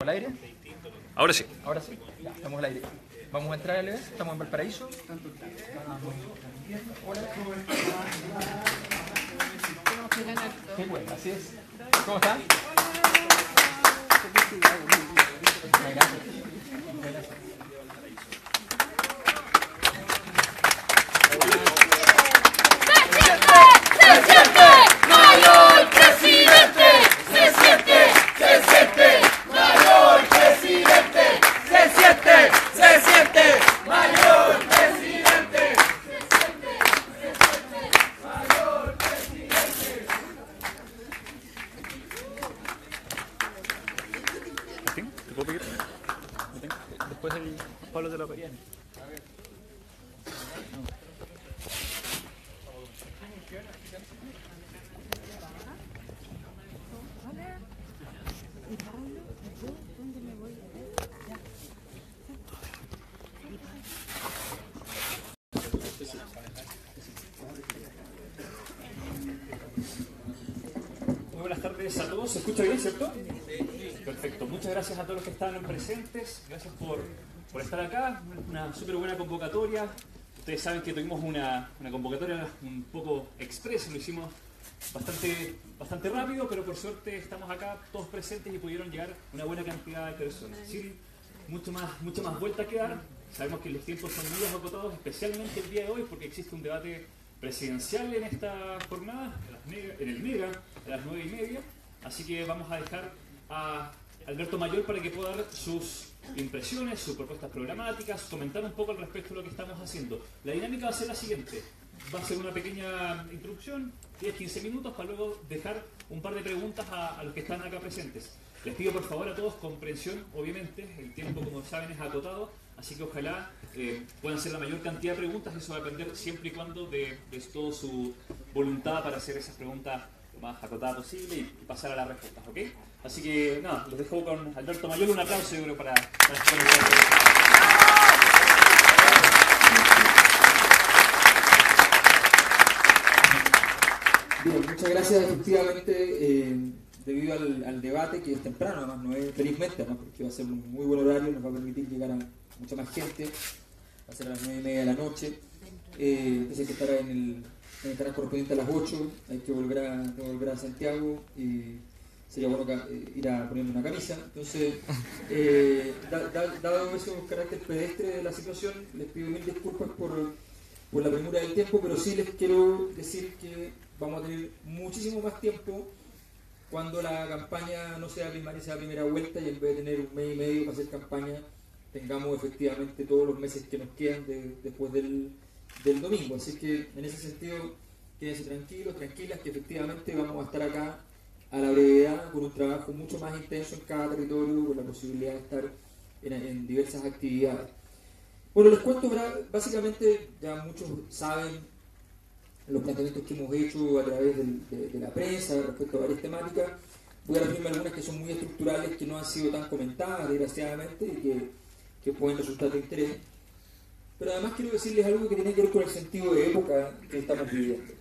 ¿Al aire? Ahora sí. Ahora sí, ya, estamos al aire. Vamos a entrar al evento, estamos en Valparaíso. Hola. Qué bueno, así es. ¿Cómo están? Gracias. ¿Te puedo pedir? Después el Pablo te lo pedía. Muy buenas tardes a todos. ¿Se escucha bien, cierto? Perfecto. Muchas gracias a todos los que están presentes. Gracias por estar acá. Una súper buena convocatoria. Ustedes saben que tuvimos una convocatoria un poco express. Lo hicimos bastante rápido, pero por suerte estamos acá todos presentes y pudieron llegar una buena cantidad de personas. Sí, mucha más vuelta que dar. Sabemos que los tiempos son muy acotados, especialmente el día de hoy, porque existe un debate presidencial en esta jornada, en el Mega, a las 9:30. Así que vamos a dejar a Alberto Mayor para que pueda dar sus impresiones, sus propuestas programáticas, comentar un poco al respecto de lo que estamos haciendo. La dinámica va a ser la siguiente. Va a ser una pequeña introducción, 10-15 minutos, para luego dejar un par de preguntas a los que están acá presentes. Les pido por favor a todos comprensión, obviamente, el tiempo como saben es acotado, así que ojalá puedan ser la mayor cantidad de preguntas. Eso va a depender siempre y cuando de toda su voluntad para hacer esas preguntas lo más acotadas posible y pasar a las respuestas, ¿ok? Así que nada, los dejo con Alberto Mayor. Un aplauso, yo creo, para Bien, muchas gracias. Efectivamente, debido al debate, que es temprano, además, no es felizmente, ¿no? Porque va a ser un muy buen horario, nos va a permitir llegar a mucha más gente. Va a ser a las 9:30 de la noche. Entonces hay que estar en el canal correspondiente a las 8. Hay que volver a Santiago. Sería bueno ir a ponerme una camisa. Entonces, dado ese carácter pedestre de la situación, les pido mil disculpas por la premura del tiempo, pero sí les quiero decir que vamos a tener muchísimo más tiempo cuando la campaña no sea primaria, sea primera vuelta, y en vez de tener un mes y medio para hacer campaña, tengamos efectivamente todos los meses que nos quedan después del domingo. Así que en ese sentido, quédense tranquilos, tranquilas, que efectivamente vamos a estar acá a la brevedad, con un trabajo mucho más intenso en cada territorio, con la posibilidad de estar en diversas actividades. Bueno, les cuento, básicamente ya muchos saben los planteamientos que hemos hecho a través de la prensa respecto a varias temáticas. Voy a referirme a algunas que son muy estructurales, que no han sido tan comentadas, desgraciadamente, y que pueden resultar de interés. Pero además quiero decirles algo que tiene que ver con el sentido de época que estamos viviendo.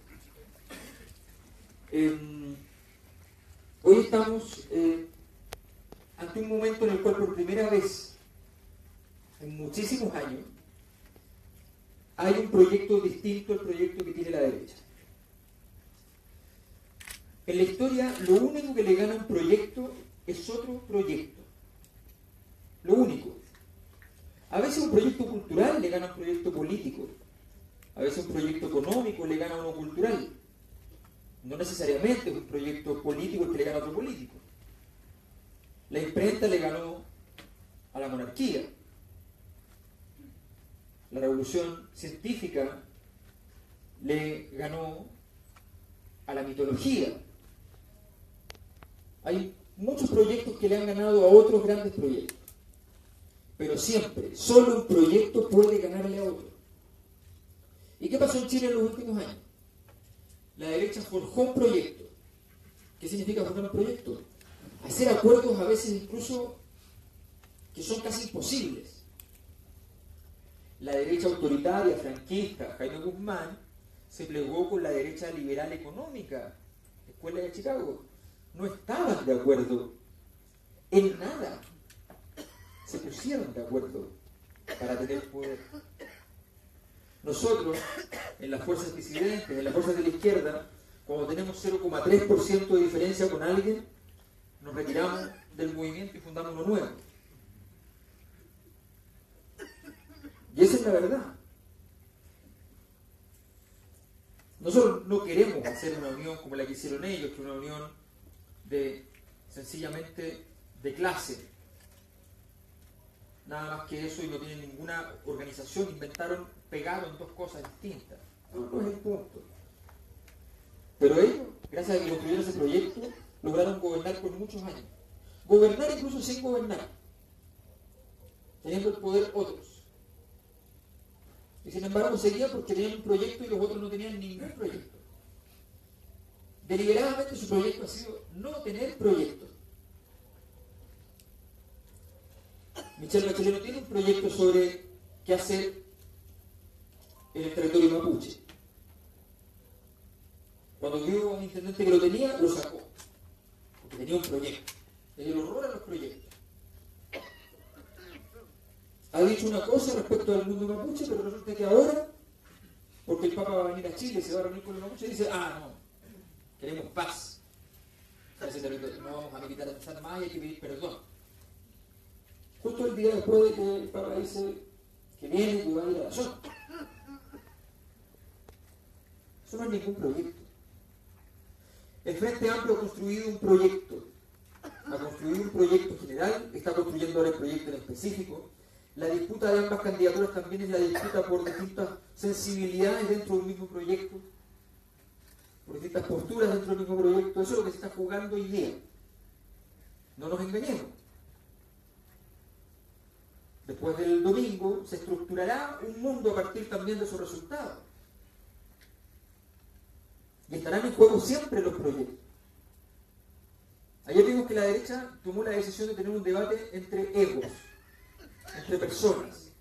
Hoy estamos ante un momento en el cual por primera vez en muchísimos años hay un proyecto distinto al proyecto que tiene la derecha. En la historia, lo único que le gana a un proyecto es otro proyecto. Lo único. A veces un proyecto cultural le gana a un proyecto político. A veces un proyecto económico le gana a uno cultural. No necesariamente es un proyecto político el que le gana a otro político. La imprenta le ganó a la monarquía. La revolución científica le ganó a la mitología. Hay muchos proyectos que le han ganado a otros grandes proyectos. Pero siempre, solo un proyecto puede ganarle a otro. ¿Y qué pasó en Chile en los últimos años? La derecha forjó un proyecto. ¿Qué significa forjar un proyecto? Hacer acuerdos a veces incluso que son casi imposibles. La derecha autoritaria, franquista, Jaime Guzmán, se plegó con la derecha liberal económica, Escuela de Chicago. No estaban de acuerdo en nada. acuerdo para tener poder. Nosotros, en las fuerzas disidentes, en las fuerzas de la izquierda, cuando tenemos 0,3% de diferencia con alguien, nos retiramos del movimiento y fundamos uno nuevo. Y esa es la verdad. Nosotros no queremos hacer una unión como la que hicieron ellos, que es una unión sencillamente de clase. Nada más que eso, y no tienen ninguna organización, pegaron dos cosas distintas. No es el punto. Pero ellos, gracias a que construyeron ese proyecto, lograron gobernar por muchos años. Gobernar incluso sin gobernar, teniendo el poder otros. Y sin embargo seguían porque tenían un proyecto y los otros no tenían ningún proyecto. Deliberadamente su proyecto ha sido no tener proyecto. Michelle Bachelet no tiene un proyecto sobre qué hacer en el territorio mapuche. Cuando vio a un intendente que lo tenía, lo sacó. Porque tenía un proyecto. Le dio horror a los proyectos. Ha dicho una cosa respecto al mundo mapuche, pero resulta que ahora, porque el Papa va a venir a Chile, se va a reunir con los mapuches, dice, no, queremos paz para ese territorio, no vamos a militarizar más y hay que pedir perdón. Justo el día después de que el Papa dice que viene y va a ir a la zona. Eso no es ningún proyecto. El Frente Amplio ha construido un proyecto. Ha construido un proyecto general, está construyendo ahora el proyecto en específico. La disputa de ambas candidaturas también es la disputa por distintas sensibilidades dentro del mismo proyecto, por distintas posturas dentro del mismo proyecto. Eso es lo que se está jugando hoy día. No nos engañemos. Después del domingo se estructurará un mundo a partir también de esos resultados. Y estarán en juego siempre los proyectos. Ayer vimos que la derecha tomó la decisión de tener un debate entre egos, entre personas.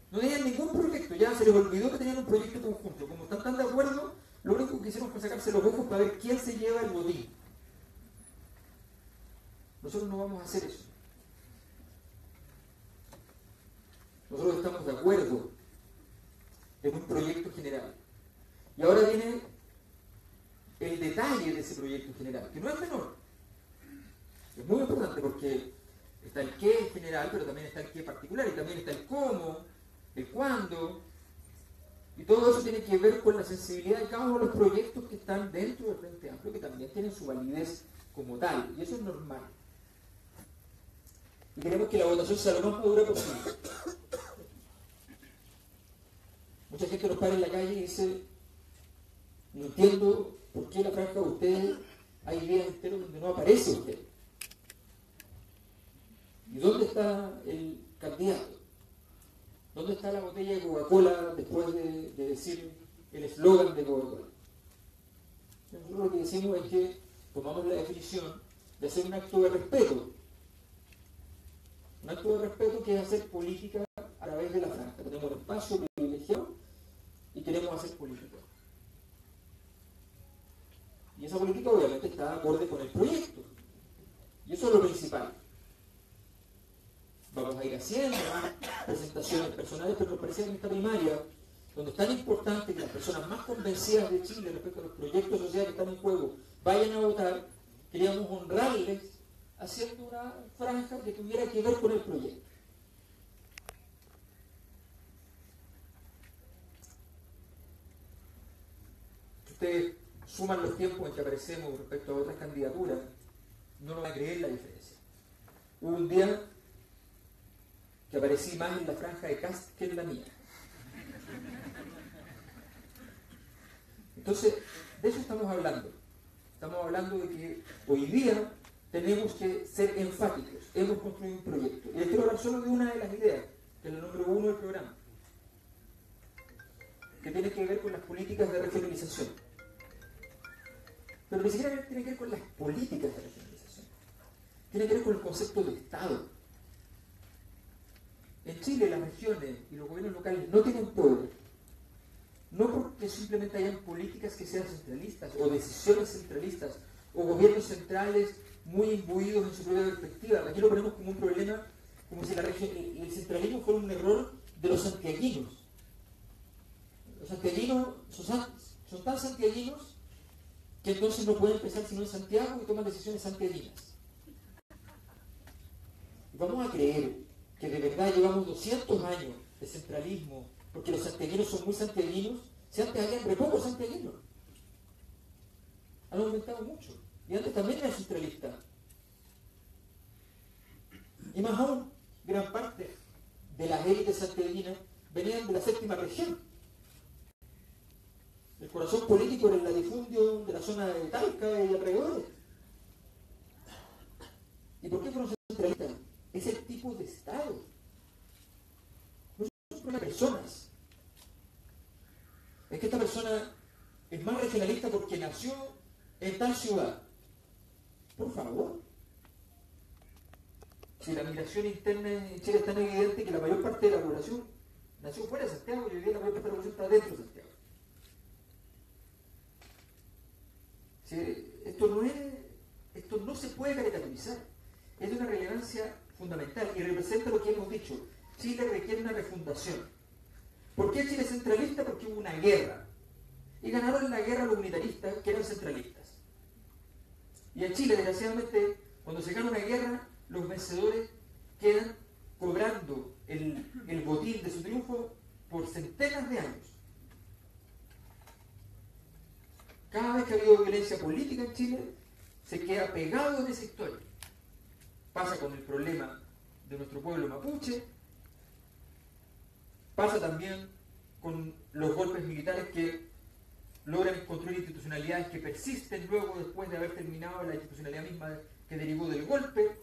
No tenían ningún proyecto, ya se les olvidó que tenían un proyecto conjunto. Como están tan de acuerdo, lo único que hicieron fue sacarse los ojos para ver quién se lleva el botín. Nosotros no vamos a hacer eso. Nosotros estamos de acuerdo en un proyecto general. Y ahora viene el detalle de ese proyecto general, que no es menor. Es muy importante porque está el qué general, pero también está el qué particular, y también está el cómo, el cuándo, y todo eso tiene que ver con la sensibilidad de cada uno de los proyectos que están dentro del Frente Amplio, que también tienen su validez como tal, y eso es normal. Y queremos que la votación sea lo más madura posible. Mucha gente nos para en la calle y dice, no entiendo por qué la franja de ustedes hay días enteros donde no aparece usted. ¿Y dónde está el candidato? ¿Dónde está la botella de Coca-Cola después de decir el eslogan de Coca-Cola? Nosotros lo que decimos es que tomamos la definición de hacer un acto de respeto. Un acto de respeto que es hacer política a través de la franja. Tenemos un espacio privilegiado y queremos hacer política. Y esa política obviamente está acorde con el proyecto. Y eso es lo principal. Vamos a ir haciendo presentaciones personales, pero nos parece que en esta primaria, donde es tan importante que las personas más convencidas de Chile respecto a los proyectos sociales que están en juego vayan a votar, queríamos honrarles haciendo una franja que tuviera que ver con el proyecto. Si ustedes suman los tiempos en que aparecemos respecto a otras candidaturas, no nos van a creer la diferencia. Hubo un día que aparecí más en la franja de Kast que en la mía. Entonces, de eso estamos hablando. Estamos hablando de que hoy día tenemos que ser enfáticos. Hemos construido un proyecto. Y les quiero hablar solo de una de las ideas, que es la número 1 del programa, que tiene que ver con las políticas de regionalización. Pero ni siquiera tiene que ver con las políticas de regionalización. Tiene que ver con el concepto de Estado. En Chile las regiones y los gobiernos locales no tienen poder, no porque simplemente hayan políticas que sean centralistas o decisiones centralistas o gobiernos centrales muy imbuidos en su propia perspectiva. Aquí lo ponemos como un problema como si el centralismo fuera un error de los santiaguinos. Los santiaguinos son tan santiaguinos que entonces no pueden empezar sino en Santiago y toman decisiones santiaguinas. Y vamos a creer que de verdad llevamos 200 años de centralismo, porque los santiaguinos son muy santiaguinos. Si antes había re pocos santiaguinos, han aumentado mucho. Y antes también era centralista. Y más aún, gran parte de las élites santiaguinas venían de la séptima región. El corazón político era el latifundio de la zona de Talca y alrededores. ¿Y por qué fueron centralistas? Es el tipo de Estado. No son solo personas. Es que esta persona es más regionalista porque nació en tal ciudad. Por favor. Si la migración interna en Chile es tan evidente que la mayor parte de la población nació fuera de Santiago y hoy día la mayor parte de la población está dentro de Santiago. Esto no se puede caricaturizar. Es de una relevancia fundamental y representa lo que hemos dicho. Chile requiere una refundación. ¿Por qué Chile es centralista? Porque hubo una guerra. Y ganaron la guerra los unitaristas, que eran centralistas. Y en Chile, desgraciadamente, cuando se gana una guerra, los vencedores quedan cobrando el botín de su triunfo por centenas de años. Cada vez que ha habido violencia política en Chile, se queda pegado en esa historia. Pasa con el problema de nuestro pueblo mapuche, pasa también con los golpes militares que logran construir institucionalidades que persisten luego después de haber terminado la institucionalidad misma que derivó del golpe,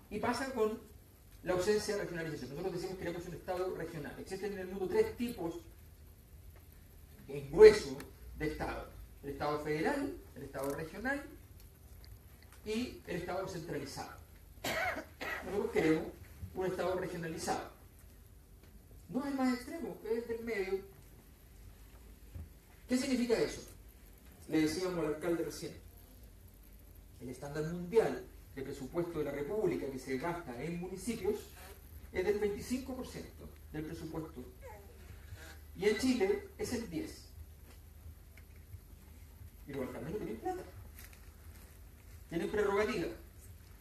y pasa con la ausencia de regionalización. Nosotros decimos que queremos un Estado regional. Existen en el mundo tres tipos en grueso de Estado: el Estado federal, el Estado regional y el Estado centralizado. Nosotros queremos un Estado regionalizado. No es el más extremo, es del medio. ¿Qué significa eso? Le decíamos al alcalde recién. El estándar mundial de presupuesto de la República que se gasta en municipios es del 25% del presupuesto. Y en Chile es el 10%. Y los alcaldes no tienen plata. Tienen prerrogativa.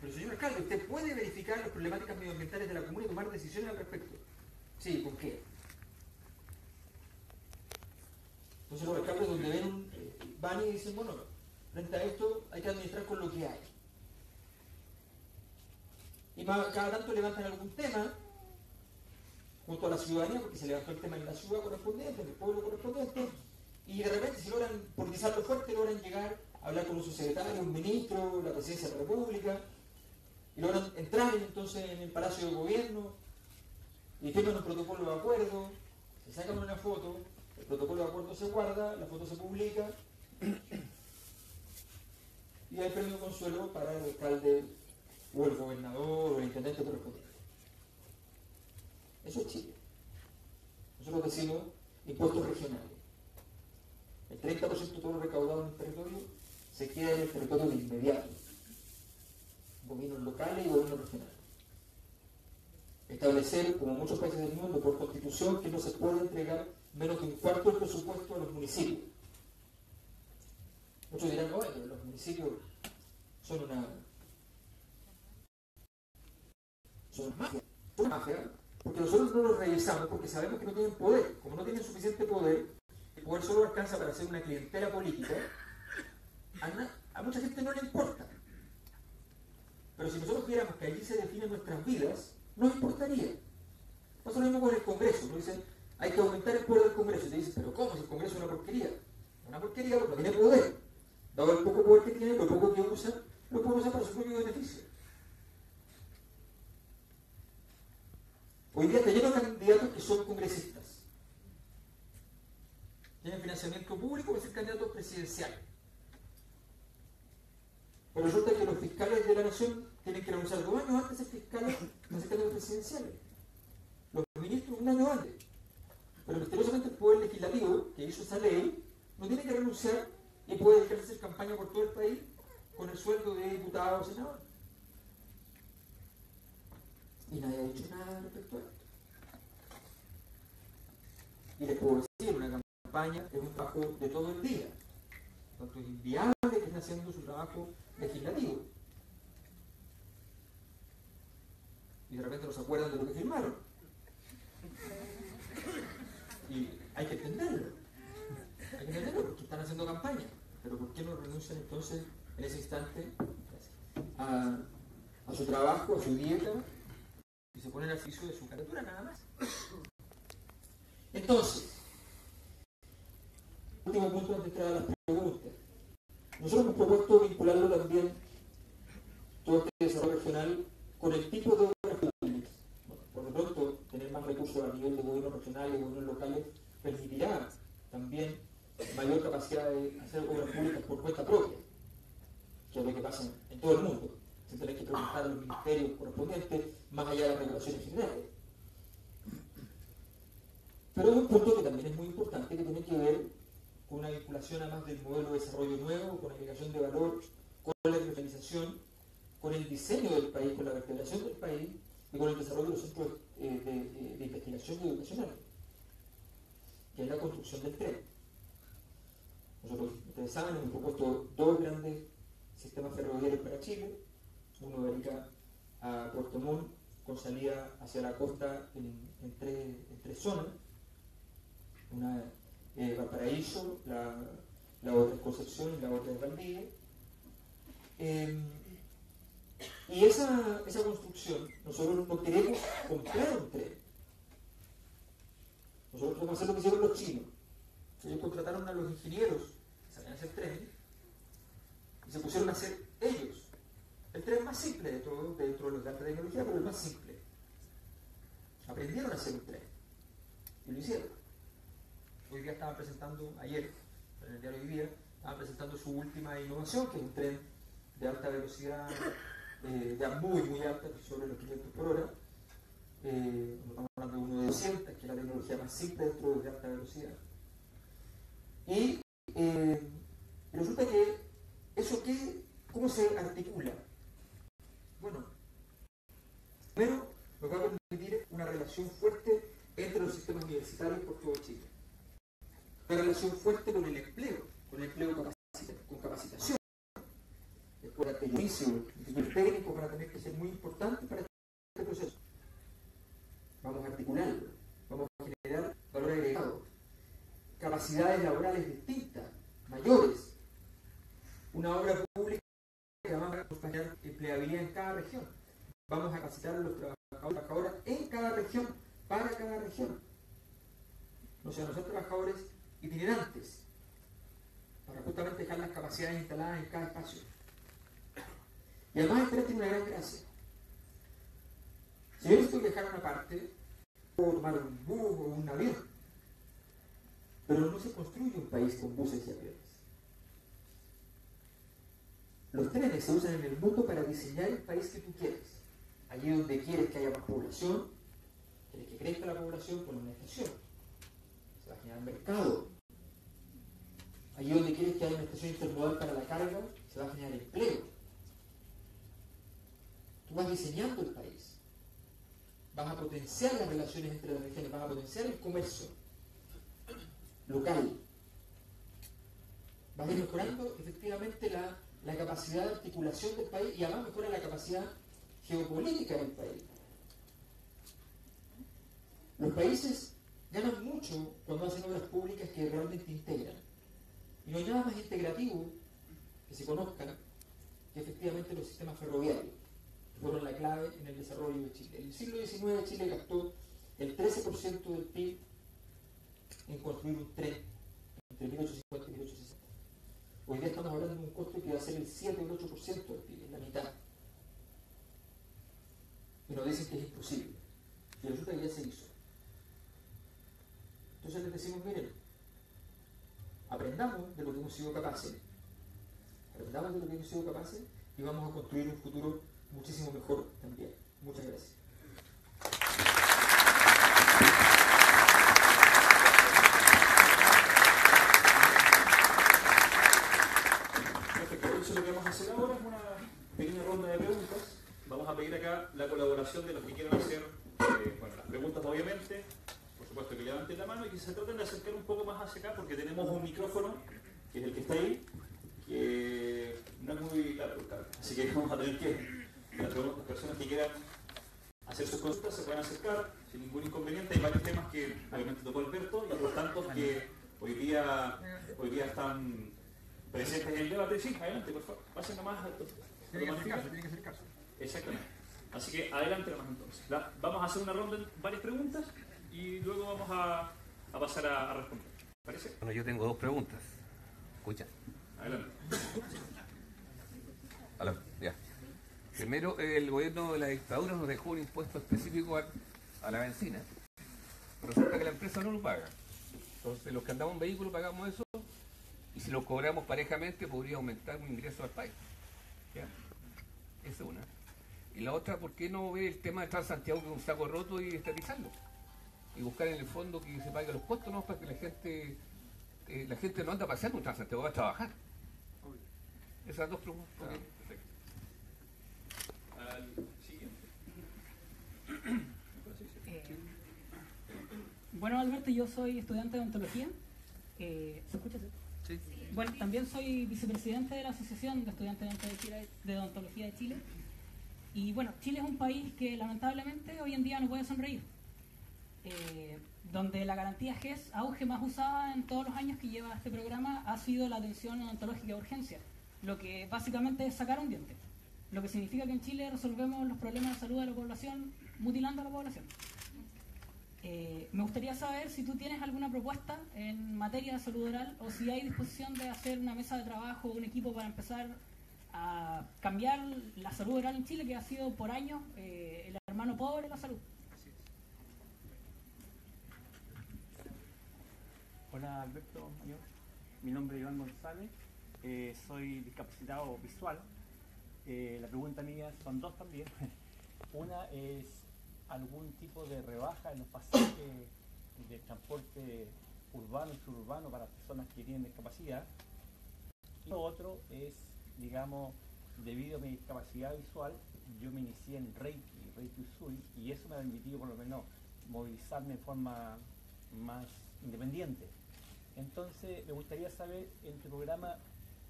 Pero señor alcalde, usted puede verificar las problemáticas medioambientales de la comuna y tomar decisiones al respecto. Sí, ¿con qué? Entonces los alcaldes donde van y dicen, bueno, frente a esto hay que administrar con lo que hay. Y cada tanto levantan algún tema junto a la ciudadanía, porque se levantó el tema en la ciudad correspondiente, en el pueblo correspondiente, y de repente, si logran politizarlo fuerte, logran llegar a hablar con un subsecretario, un ministro, la presidencia de la República, y logran entrar entonces en el Palacio de Gobierno, y firman un protocolo de acuerdo, se sacan una foto, el protocolo de acuerdo se guarda, la foto se publica, y hay premio consuelo para el alcalde o el gobernador o el intendente correspondiente. Eso es Chile. Nosotros decimos impuestos regionales. El 30% de todo lo recaudado en el territorio se queda en el territorio de inmediato. Gobiernos locales y gobiernos regionales. Establecer, como muchos países del mundo, por constitución, que no se puede entregar menos de un cuarto del presupuesto a los municipios. Muchos dirán, no, los municipios son una mafia. Son una mafia, porque nosotros no los revisamos, porque sabemos que no tienen poder. Como no tienen suficiente poder, el poder solo alcanza para hacer una clientela política, a mucha gente no le importa. Pero si nosotros quisiéramos que allí se definen nuestras vidas, nos importaría. Pasa lo mismo con el Congreso. Nos dicen, hay que aumentar el poder del Congreso. Y te dicen, pero ¿cómo? Si el Congreso es una porquería. Una porquería porque no tiene poder. Dado el poco poder que tiene, lo poco que usa, lo puede usar para su propio beneficio. Hoy día está lleno de candidatos que son congresistas. Tienen financiamiento público para ser candidatos presidenciales. Pero resulta que los fiscales de la nación tienen que renunciar 2 años antes de ser fiscales para ser candidatos presidenciales. Los ministros 1 año antes. Pero misteriosamente el poder legislativo que hizo esa ley no tiene que renunciar y puede dedicarse a hacer campaña por todo el país con el sueldo de diputado o senador. Y nadie ha dicho nada respecto a esto. Y les puedo decir, una campaña es un trabajo de todo el día. Tanto es inviable que estén haciendo su trabajo legislativo. Y de repente no se acuerdan de lo que firmaron. Y hay que entenderlo. Hay que entenderlo porque están haciendo campaña. Pero ¿por qué no renuncian entonces en ese instante a su trabajo, a su dieta, y se ponen al servicio de su candidatura nada más? Entonces, último punto antes de entrar a las preguntas. Nosotros hemos propuesto vincularlo también, todo este desarrollo regional, con el tipo de obras públicas. Bueno, por lo pronto, tener más recursos a nivel de gobierno regional y gobiernos locales permitirá también mayor capacidad de hacer obras públicas por cuenta propia, que es lo que pasa en todo el mundo, sin tener que preguntar a los ministerios correspondientes, más allá de las regulaciones generales. Pero hay un punto que también es muy importante, que tiene que ver con una vinculación además del modelo de desarrollo nuevo, con la agregación de valor, con la regionalización, con el diseño del país, con la vertebración del país y con el desarrollo de los centros de investigación y educacional, que es la construcción del tren. Nosotros, ustedes saben, hemos propuesto dos grandes sistemas ferroviarios para Chile, uno de Arica a Puerto Montt, con salida hacia la costa en tres zonas, una Valparaíso, la otra es Concepción y la otra es Valdivia. Y esa construcción, nosotros no queremos comprar un tren. Nosotros queremos hacer lo que hicieron los chinos. Ellos contrataron a los ingenieros que sabían hacer trenes y se pusieron a hacer ellos el tren más simple de todos, dentro de los de alta tecnología, pero el más simple. Aprendieron a hacer un tren y lo hicieron. Hoy día estaban presentando, ayer, en el diario Hoy Día, estaban presentando su última innovación, que es un tren de alta velocidad, ya muy, muy alta, sobre los 500 por hora. Estamos hablando de uno de 200, que es la tecnología más simple dentro de alta velocidad. Y resulta que eso, ¿cómo se articula? Bueno, primero nos va a permitir una relación fuerte entre los sistemas universitarios por todo Chile. Una relación fuerte con el empleo con capacitación. Después el juicio, los técnicos van a tener que ser muy importantes para este proceso. Vamos a articularlo, vamos a generar valor agregado, capacidades laborales distintas, mayores, una obra pública que va a acompañar empleabilidad en cada región. Vamos a capacitar a los trabajadores en cada región, para cada región. O sea, no son trabajadores itinerantes, para justamente dejar las capacidades instaladas en cada espacio. Y además el tren tiene una gran gracia. Si yo necesito viajar a una parte, puedo tomar un bus o un avión, pero no se construye un país con buses y aviones. Los trenes se usan en el mundo para diseñar el país que tú quieres. Allí donde quieres que haya más población, quieres que crezca la población, pones una estación. Se va a generar mercado. Allí donde quieres que haya una estación intermodal para la carga, se va a generar empleo. Tú vas diseñando el país. Vas a potenciar las relaciones entre las regiones, vas a potenciar el comercio local. Vas a ir mejorando efectivamente la capacidad de articulación del país y además mejora la capacidad geopolítica del país. Los países ganan mucho cuando hacen obras públicas que realmente integran. Y no hay nada más integrativo que se conozcan que efectivamente los sistemas ferroviarios, que fueron la clave en el desarrollo de Chile. En el siglo XIX Chile gastó el 13% del PIB en construir un tren entre 1850 y 1860. Hoy día estamos hablando de un costo que va a ser el 7 o el 8% del PIB, en la mitad. Y nos dicen que es imposible. Y resulta que ya se hizo. Entonces les decimos, miren, aprendamos de lo que hemos sido capaces, y vamos a construir un futuro muchísimo mejor también. Muchas gracias. Perfecto, entonces lo que vamos a hacer ahora es una pequeña ronda de preguntas. Vamos a pedir acá la colaboración de los que quieran hacer bueno, las preguntas, obviamente, por supuesto que levanten la mano y que se traten de acercar un poco más hacia acá, porque tenemos un micrófono, que es el que está ahí, que no es muy largo, así que vamos a tener que las personas que quieran hacer sus consultas se pueden acercar sin ningún inconveniente. Hay varios temas que obviamente tocó Alberto y por tanto que hoy día están presentes en el debate. Sí, adelante, por favor, pasen nomás Tiene que acercarse. Exactamente. Así que adelante nomás entonces. Vamos a hacer una ronda de varias preguntas y luego vamos a pasar a responder. ¿Parece? Bueno, yo tengo dos preguntas. Escucha. Adelante. Aló, ya. Primero, el gobierno de la dictadura nos dejó un impuesto específico a la benzina. Resulta que la empresa no lo paga. Entonces, los que andamos en vehículo pagamos eso y si lo cobramos parejamente podría aumentar un ingreso al país. ¿Ya? Esa es una. Y la otra, ¿por qué no ver el tema de Transantiago con un saco roto y estatizarlo? Y buscar en el fondo que se paguen los costos, ¿no? Para que la gente no anda paseando un Transantiago, va a trabajar. Esas dos preguntas. Okay, perfecto. Al siguiente. Bueno, Alberto, yo soy estudiante de odontología. ¿Se escucha? Sí. Bueno, también soy vicepresidente de la Asociación de Estudiantes de Odontología de Chile. Y bueno, Chile es un país que lamentablemente hoy en día no puede sonreír. Donde la garantía GES, auge más usada en todos los años que lleva este programa, ha sido la atención odontológica de urgencia, lo que básicamente es sacar un diente, lo que significa que en Chile resolvemos los problemas de salud de la población mutilando a la población. Me gustaría saber si tú tienes alguna propuesta en materia de salud oral o si hay disposición de hacer una mesa de trabajo, un equipo para empezar a cambiar la salud oral en Chile, que ha sido por años el hermano pobre de la salud. Hola Alberto, mi nombre es Iván González, soy discapacitado visual. La pregunta mía son dos también. Una es algún tipo de rebaja en los pasajes de transporte urbano y suburbano para personas que tienen discapacidad. Y lo otro es, digamos, debido a mi discapacidad visual, yo me inicié en Reiki Usui, y eso me ha permitido por lo menos movilizarme de forma más independiente. Entonces, me gustaría saber, en tu programa,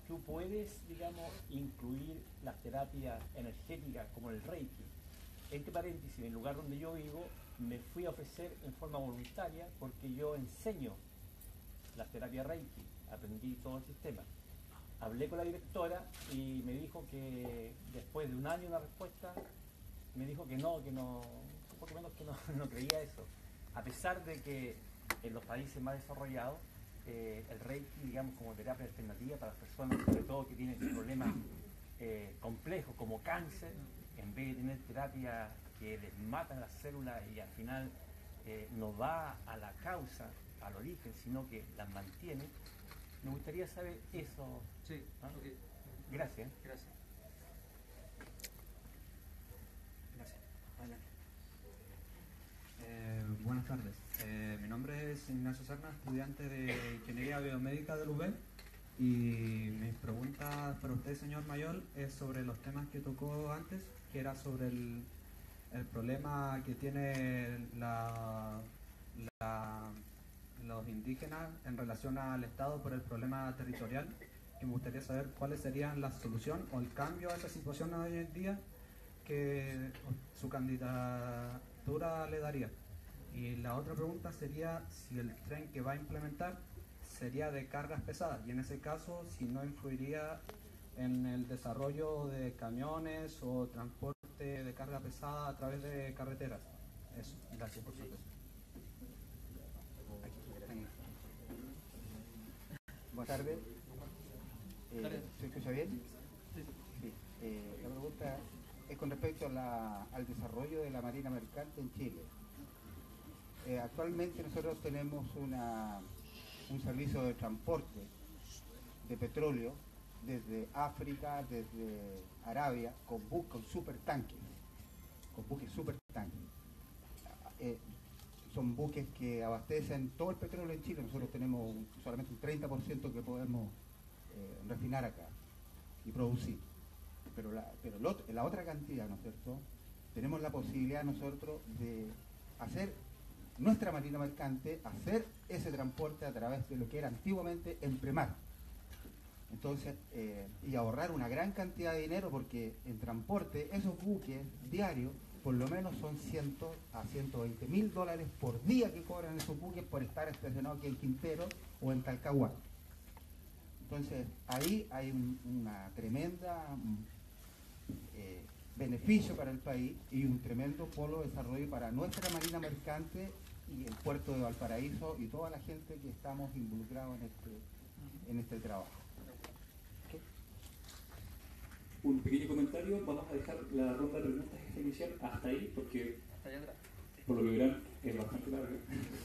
¿tú puedes, digamos, incluir las terapias energéticas como el Reiki? Entre paréntesis, en el lugar donde yo vivo, me fui a ofrecer en forma voluntaria porque yo enseño las terapias Reiki, aprendí todo el sistema. Hablé con la directora y me dijo que después de un año una respuesta, me dijo que no, por lo menos que no creía eso. A pesar de que en los países más desarrollados, el Reiki, digamos, como terapia alternativa para las personas, sobre todo que tienen problemas complejos como cáncer, en vez de tener terapia que les matan las células y al final no va a la causa, al origen, sino que las mantiene. Me gustaría saber eso. Sí. ¿Ah? Okay. Gracias. Gracias. Buenas tardes. Mi nombre es Ignacio Serna, estudiante de Ingeniería Biomédica del UB, y mi pregunta para usted, señor Mayol, es sobre los temas que tocó antes, que era sobre el problema que tiene los indígenas en relación al Estado por el problema territorial, y me gustaría saber cuáles serían la solución o el cambio a esa situación hoy en día que su candidatura le daría. Y la otra pregunta sería si el tren que va a implementar sería de cargas pesadas, y en ese caso si no influiría en el desarrollo de camiones o transporte de carga pesada a través de carreteras. Eso, gracias por su atención. Buenas tardes. ¿Se escucha bien? Sí. La pregunta es con respecto al desarrollo de la marina mercante en Chile. Actualmente nosotros tenemos un servicio de transporte de petróleo desde África, desde Arabia, con supertanques. Son buques que abastecen todo el petróleo en Chile. Nosotros tenemos solamente un 30% que podemos refinar acá y producir. Pero la otra cantidad, ¿no es cierto?, tenemos la posibilidad nosotros de hacer nuestra marina mercante, hacer ese transporte a través de lo que era antiguamente Empremar. Entonces, y ahorrar una gran cantidad de dinero, porque en transporte esos buques diarios por lo menos son 100 a 120 mil dólares por día que cobran esos buques por estar estacionados aquí en Quintero o en Talcahuano. Entonces, ahí hay una tremenda beneficio para el país y un tremendo polo de desarrollo para nuestra marina mercante y el puerto de Valparaíso y toda la gente que estamos involucrados en este trabajo. Un pequeño comentario, vamos a dejar la ronda de preguntas inicial hasta ahí, porque por lo que verán es bastante larga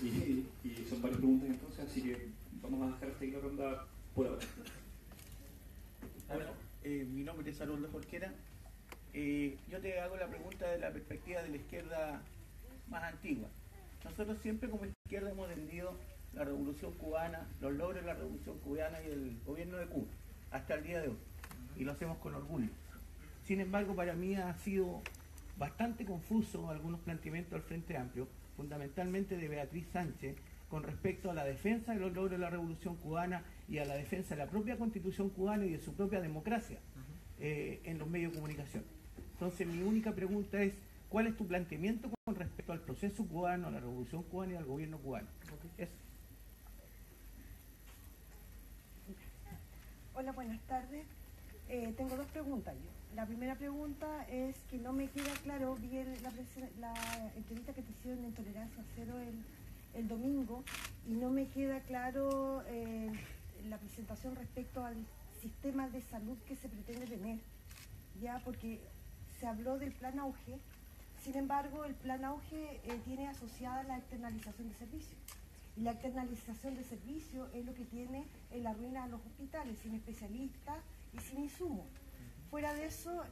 y son varias preguntas entonces, así que vamos a dejar hasta ahí la ronda por ahora. Bueno, mi nombre es Haroldo Jorquera. Yo te hago la pregunta de la perspectiva de la izquierda más antigua. Nosotros siempre como izquierda hemos defendido la Revolución Cubana, los logros de la Revolución Cubana y el gobierno de Cuba, hasta el día de hoy. Y lo hacemos con orgullo. Sin embargo, para mí ha sido bastante confuso algunos planteamientos del Frente Amplio, fundamentalmente de Beatriz Sánchez, con respecto a la defensa de los logros de la Revolución Cubana y a la defensa de la propia Constitución cubana y de su propia democracia en los medios de comunicación. Entonces, mi única pregunta es, ¿cuál es tu planteamiento con respecto al proceso cubano, a la Revolución cubana y al gobierno cubano? Eso. Hola, buenas tardes. Tengo dos preguntas yo. La primera pregunta es que no me queda claro bien la entrevista que te hicieron en Tolerancia Cero el domingo y no me queda claro la presentación respecto al sistema de salud que se pretende tener, ya porque se habló del plan auge, sin embargo el plan auge tiene asociada la externalización de servicios. Y la externalización de servicios es lo que tiene en la ruina a los hospitales, sin especialistas y sin insumos. Fuera de eso,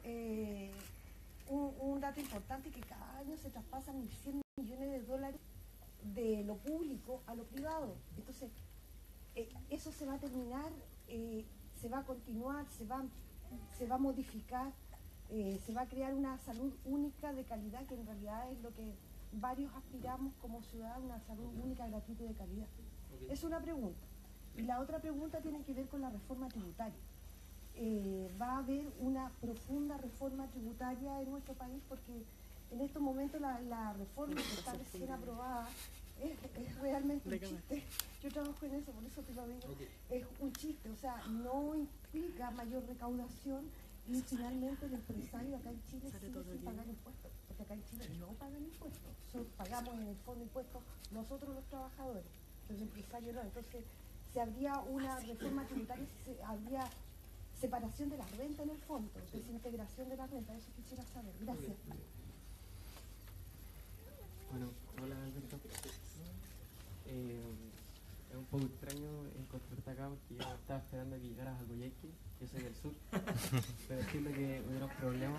un dato importante es que cada año se traspasan 1.100 millones de dólares de lo público a lo privado. Entonces, eso se va a terminar, se va a continuar, se va a modificar, se va a crear una salud única de calidad, que en realidad es lo que varios aspiramos como ciudadanos, una salud única, gratuita y de calidad. Es una pregunta. Y la otra pregunta tiene que ver con la reforma tributaria. Va a haber una profunda reforma tributaria en nuestro país porque en estos momentos la reforma que está recién aprobada es realmente un chiste. Yo trabajo en eso, por eso te lo digo. Es un chiste, o sea, no implica mayor recaudación y finalmente el empresario acá en Chile sigue sin pagar impuestos, porque acá en Chile no pagan impuestos, pagamos en el fondo impuestos nosotros los trabajadores, los empresarios no. Entonces se habría una reforma tributaria, habría separación de la renta en el fondo, desintegración de la renta, eso quisiera saber. Gracias. Bueno, hola Alberto. Es un poco extraño encontrarte acá porque yo estaba esperando a que llegaras a Coyhaique, yo soy del sur, pero decirle que hubiera un problema.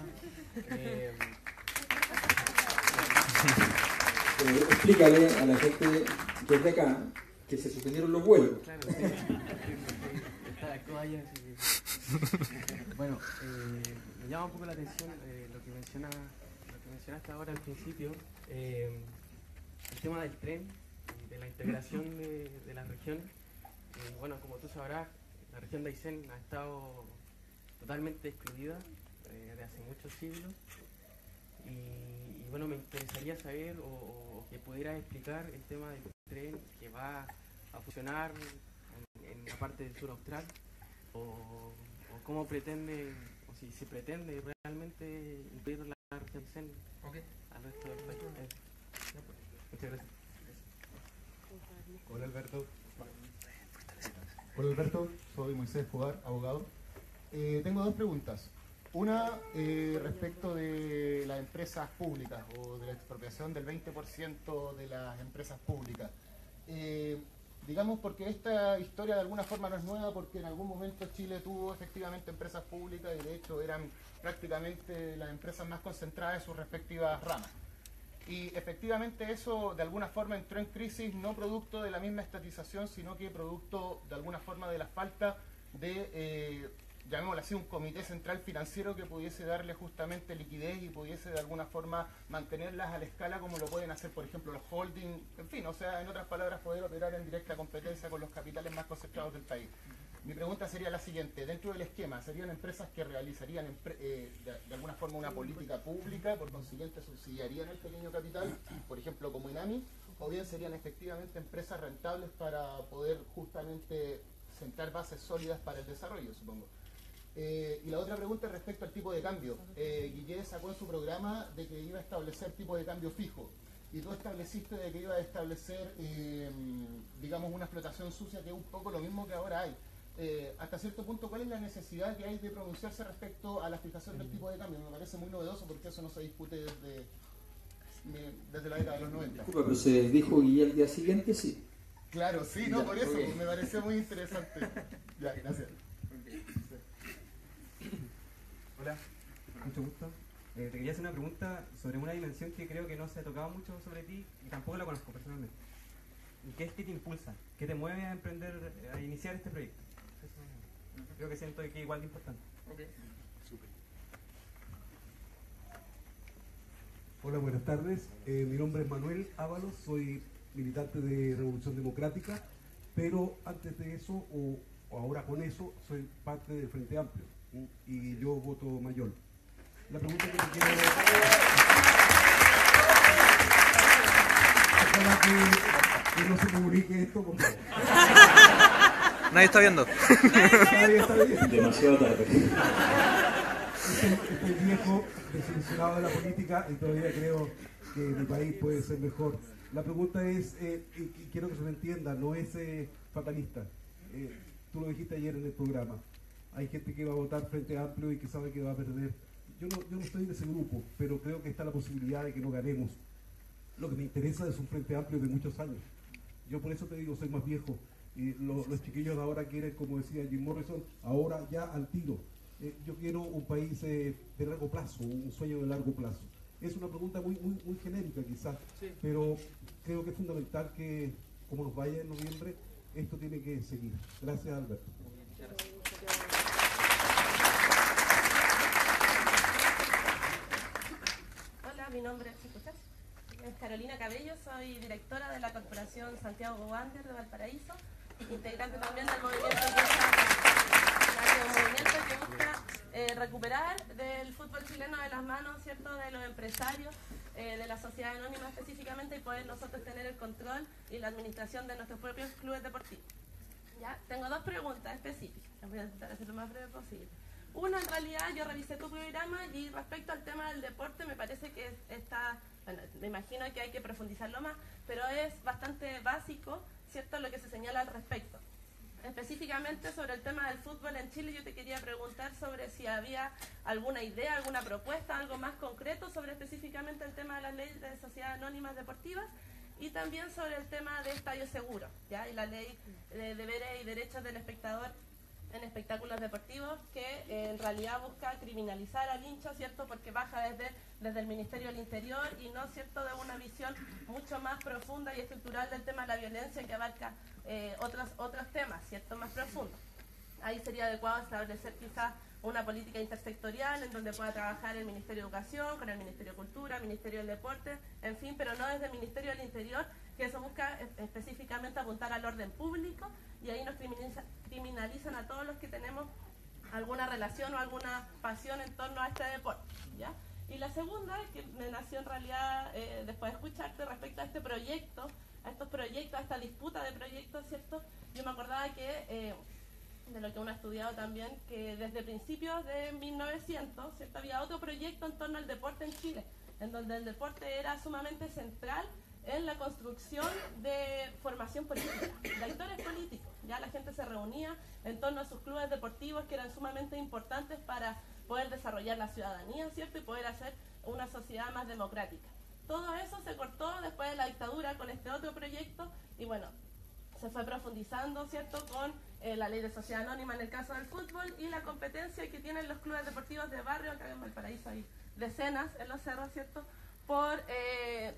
Explícale a la gente que es de acá que se suspendieron los vuelos. Claro, sí. Está la coalla, así que... Bueno, me llama un poco la atención lo que mencionaste ahora al principio, el tema del tren, de la integración de las regiones. Bueno, como tú sabrás, la región de Aysén ha estado totalmente excluida desde hace muchos siglos y bueno, me interesaría saber o que pudieras explicar el tema del tren que va a funcionar en la parte del sur austral o cómo pretende, o si se pretende realmente incluir la región Aysén al resto del país. Muchas gracias. Hola Alberto. Hola Alberto, soy Moisés Jugar, abogado. Tengo dos preguntas. Una respecto de las empresas públicas o de la expropiación del 20% de las empresas públicas. Digamos porque esta historia de alguna forma no es nueva porque en algún momento Chile tuvo efectivamente empresas públicas y de hecho eran prácticamente las empresas más concentradas en sus respectivas ramas. Y efectivamente eso de alguna forma entró en crisis no producto de la misma estatización, sino que producto de alguna forma de la falta de llamémoslo así, un comité central financiero que pudiese darle justamente liquidez y pudiese de alguna forma mantenerlas a la escala como lo pueden hacer, por ejemplo, los holding, en fin, o sea, en otras palabras, poder operar en directa competencia con los capitales más concentrados del país. Mi pregunta sería la siguiente: dentro del esquema, ¿serían empresas que realizarían de alguna forma una política pública, por consiguiente subsidiarían el pequeño capital, por ejemplo como Enami, o bien serían efectivamente empresas rentables para poder justamente sentar bases sólidas para el desarrollo, supongo? Y la otra pregunta es respecto al tipo de cambio. Guille sacó en su programa de que iba a establecer tipo de cambio fijo, y tú estableciste de que iba a establecer, digamos, una explotación sucia, que es un poco lo mismo que ahora hay. Hasta cierto punto, ¿cuál es la necesidad que hay de pronunciarse respecto a la fijación del tipo de cambio? Me parece muy novedoso porque eso no se discute desde la década de los 90. Disculpa, pero se dijo Guille al día siguiente, sí. Claro, sí, no, ya, por eso, okay. Me pareció muy interesante. Ya, gracias. Hola, mucho gusto. Te quería hacer una pregunta sobre una dimensión que creo que no se ha tocado mucho sobre ti y tampoco la conozco personalmente. ¿Y qué es que te impulsa? ¿Qué te mueve a emprender, a iniciar este proyecto? Eso creo que siento que es igual de importante. Okay. Súper. Hola, buenas tardes. Mi nombre es Manuel Ábalos, soy militante de Revolución Democrática, pero antes de eso, o ahora con eso, soy parte del Frente Amplio y yo voto Mayol. La pregunta que te quiero... Ojalá que no se publique esto, por favor. Nadie está viendo. Nadie está viendo. Demasiado tarde. Estoy viejo, desilusionado de la política y todavía creo que mi país puede ser mejor. La pregunta es, y quiero que se me entienda, no es fatalista. Tú lo dijiste ayer en el programa. Hay gente que va a votar Frente Amplio y que sabe que va a perder. Yo no estoy en ese grupo, pero creo que está la posibilidad de que no ganemos. Lo que me interesa es un Frente Amplio de muchos años. Yo por eso te digo, soy más viejo. Y los chiquillos de ahora quieren, como decía Jim Morrison, ahora ya al tiro. Yo quiero un país de largo plazo, un sueño de largo plazo. Es una pregunta muy genérica quizás, sí, pero creo que es fundamental que, como nos vaya en noviembre, esto tiene que seguir. Gracias, Alberto. Hola, mi nombre es Carolina Cabello, soy directora de la Corporación Santiago Wander de Valparaíso, integrante también del movimiento que busca recuperar del fútbol chileno de las manos, ¿cierto?, de los empresarios, de la sociedad anónima específicamente, y poder nosotros tener el control y la administración de nuestros propios clubes deportivos. ¿Ya? Tengo dos preguntas específicas, las voy a intentar hacer lo más breve posible. Uno, en realidad, yo revisé tu programa y respecto al tema del deporte me parece que está, bueno, me imagino que hay que profundizarlo más, pero es bastante básico, ¿cierto?, lo que se señala al respecto. Específicamente sobre el tema del fútbol en Chile, yo te quería preguntar sobre si había alguna idea, alguna propuesta, algo más concreto sobre específicamente el tema de las leyes de sociedades anónimas deportivas, y también sobre el tema de estadio seguro, ¿ya?, y la ley de deberes y derechos del espectador en espectáculos deportivos, que en realidad busca criminalizar al hincha, ¿cierto?, porque baja desde el Ministerio del Interior y no, ¿cierto?, de una visión mucho más profunda y estructural del tema de la violencia, que abarca otros temas, ¿cierto?, más profundos. Ahí sería adecuado establecer quizás una política intersectorial en donde pueda trabajar el Ministerio de Educación, con el Ministerio de Cultura, el Ministerio del Deporte, en fin, pero no desde el Ministerio del Interior, que eso busca específicamente apuntar al orden público, y ahí nos criminalizan a todos los que tenemos alguna relación o alguna pasión en torno a este deporte, ¿ya? Y la segunda, que me nació en realidad después de escucharte respecto a este proyecto, a estos proyectos, a esta disputa de proyectos, ¿cierto? Yo me acordaba que, de lo que uno ha estudiado también, que desde principios de 1900, ¿cierto?, había otro proyecto en torno al deporte en Chile, en donde el deporte era sumamente central en la construcción de formación política, de actores políticos. Ya la gente se reunía en torno a sus clubes deportivos, que eran sumamente importantes para poder desarrollar la ciudadanía, ¿cierto?, y poder hacer una sociedad más democrática. Todo eso se cortó después de la dictadura con este otro proyecto, y bueno, se fue profundizando, ¿cierto?, con la ley de sociedad anónima en el caso del fútbol, y la competencia que tienen los clubes deportivos de barrio. Acá en Valparaíso hay decenas en los cerros, ¿cierto?, por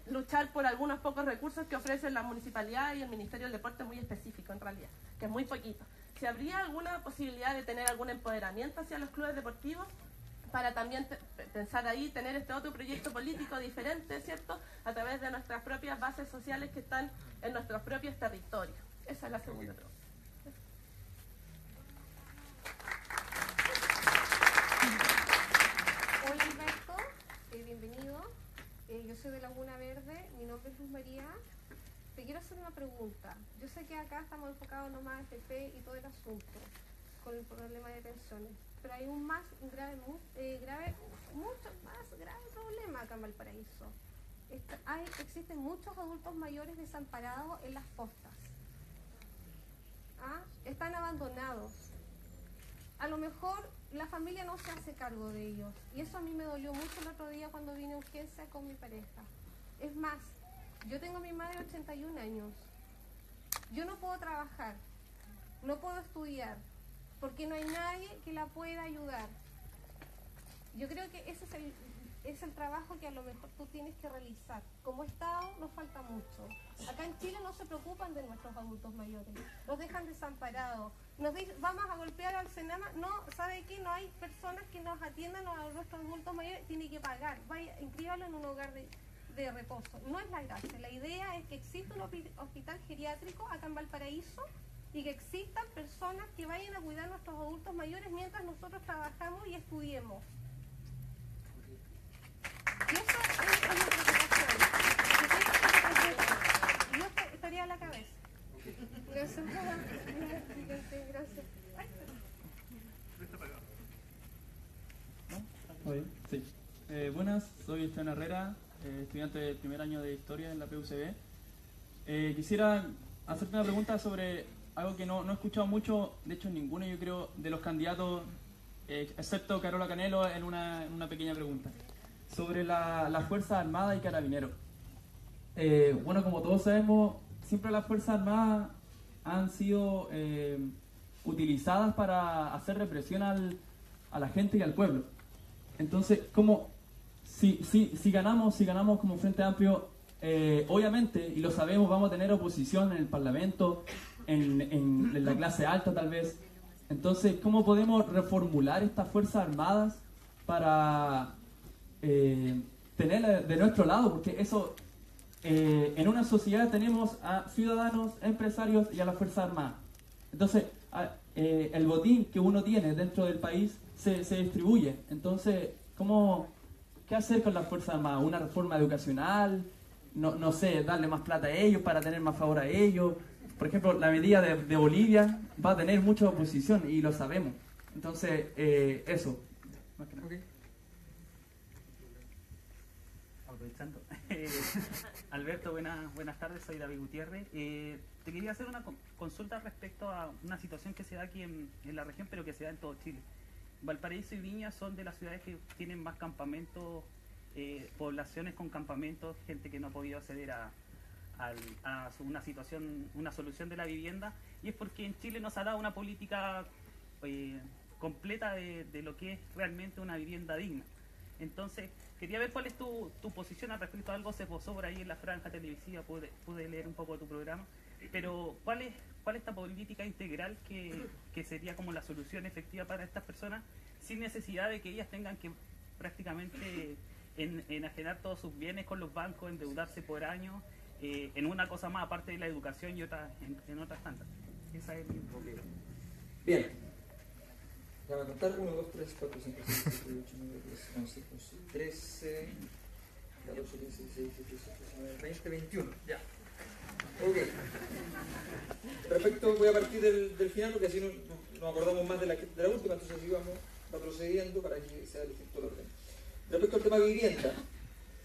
luchar por algunos pocos recursos que ofrecen la municipalidad y el Ministerio del Deporte, muy específico en realidad, que es muy poquito. si habría alguna posibilidad de tener algún empoderamiento hacia los clubes deportivos, para también pensar ahí, tener este otro proyecto político diferente, ¿cierto?, a través de nuestras propias bases sociales que están en nuestros propios territorios. Esa es la segunda pregunta. Hola Alberto, bienvenido. Yo soy de Laguna Verde, mi nombre es Luz María. Te quiero hacer una pregunta. Yo sé que acá estamos enfocados nomás en FP y todo el asunto con el problema de pensiones, pero hay un más grave, mucho más grave problema acá en Valparaíso. Existen muchos adultos mayores desamparados en las postas. Están abandonados. A lo mejor la familia no se hace cargo de ellos, y eso a mí me dolió mucho el otro día cuando vine a urgencia con mi pareja. Es más, yo tengo a mi madre de 81 años. Yo no puedo trabajar, no puedo estudiar, porque no hay nadie que la pueda ayudar. Yo creo que ese es el trabajo que a lo mejor tú tienes que realizar. Como Estado nos falta mucho. Acá en Chile no se preocupan de nuestros adultos mayores, los dejan desamparados. Nos dicen, vamos a golpear al Senama. No, ¿sabe qué? No hay personas que nos atiendan a nuestros adultos mayores, tiene que pagar. Vaya, inscríbalo en un hogar de reposo. No es la gracia. La idea es que exista un hospital geriátrico acá en Valparaíso y que existan personas que vayan a cuidar a nuestros adultos mayores mientras nosotros trabajamos y estudiemos. Y eso es mi preocupación. Yo estaría a la cabeza. Gracias. Gracias. Sí. Buenas, soy Esteban Herrera, estudiante del primer año de Historia en la PUCB. Quisiera hacerte una pregunta sobre algo que no he escuchado mucho, de hecho ninguno, yo creo, de los candidatos, excepto Carola Canelo, en una pequeña pregunta, sobre las Fuerzas Armadas y Carabineros. Bueno, como todos sabemos, siempre las Fuerzas Armadas han sido utilizadas para hacer represión a la gente y al pueblo. Entonces, si ganamos como Frente Amplio, obviamente, y lo sabemos, vamos a tener oposición en el Parlamento, en la clase alta tal vez. Entonces, ¿cómo podemos reformular estas Fuerzas Armadas para tenerla de nuestro lado? Porque eso, en una sociedad tenemos a ciudadanos, empresarios y a las Fuerzas Armadas. Entonces, el botín que uno tiene dentro del país se distribuye. Entonces, ¿qué hacer con las Fuerzas Armadas? ¿Una reforma educacional? No sé, darle más plata a ellos para tener más favor a ellos. Por ejemplo, la medida de Bolivia va a tener mucha oposición y lo sabemos. Entonces, eso. Más que nada. Okay. Aprovechando. Alberto, buenas tardes, soy David Gutiérrez. Te quería hacer una consulta respecto a una situación que se da aquí en la región, pero que se da en todo Chile. Valparaíso y Viña son de las ciudades que tienen más campamentos, poblaciones con campamentos, gente que no ha podido acceder a una solución de la vivienda, y es porque en Chile no se ha dado una política completa de lo que es realmente una vivienda digna. Entonces, quería ver cuál es tu posición al respecto. Algo se posó por ahí en la franja televisiva, pude leer un poco de tu programa, pero ¿cuál es esta política integral que sería como la solución efectiva para estas personas, sin necesidad de que ellas tengan que prácticamente enajenar todos sus bienes con los bancos, endeudarse por años, en una cosa más aparte de la educación y en otras tantas? Esa es mi problema. Bien. Ya voy a contar 1, 2, 3, 4, 5, 6, 7, 8, 9, 10, 11, 12, 13, 14, 15, 16, 17, 19, 20, 21. Ya. Ok. Perfecto, voy a partir del final porque así nos acordamos más de la última, entonces así vamos retrocediendo para que sea distinto el orden. Respecto al tema de vivienda,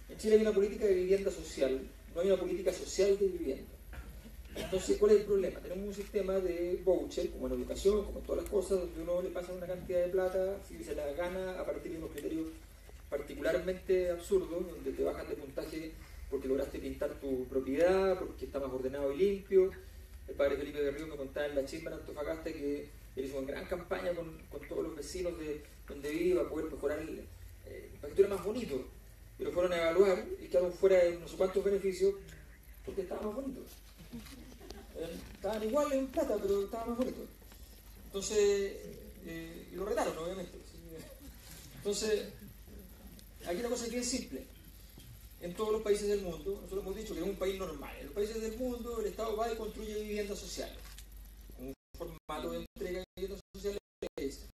en Chile hay una política de vivienda social, no hay una política social de vivienda. Entonces, ¿cuál es el problema? Tenemos un sistema de voucher, como en educación, como en todas las cosas, donde uno le pasa una cantidad de plata, si se la gana, a partir de unos criterios particularmente absurdos, donde te bajan de puntaje porque lograste pintar tu propiedad, porque está más ordenado y limpio. El padre Felipe de Río me contaba en la chimba en Antofagasta que él hizo una gran campaña con todos los vecinos de donde vive para poder mejorar para que estuviera más bonito. Y lo fueron a evaluar y quedaron fuera de no sé cuántos beneficios porque estaba más bonito. Estaban iguales en plata, pero estaba más bonito. Entonces, y lo retaron, obviamente. Entonces, aquí una cosa que es simple. En todos los países del mundo, nosotros hemos dicho que es un país normal. En los países del mundo, el Estado va y construye viviendas sociales. Un formato de entrega de viviendas sociales es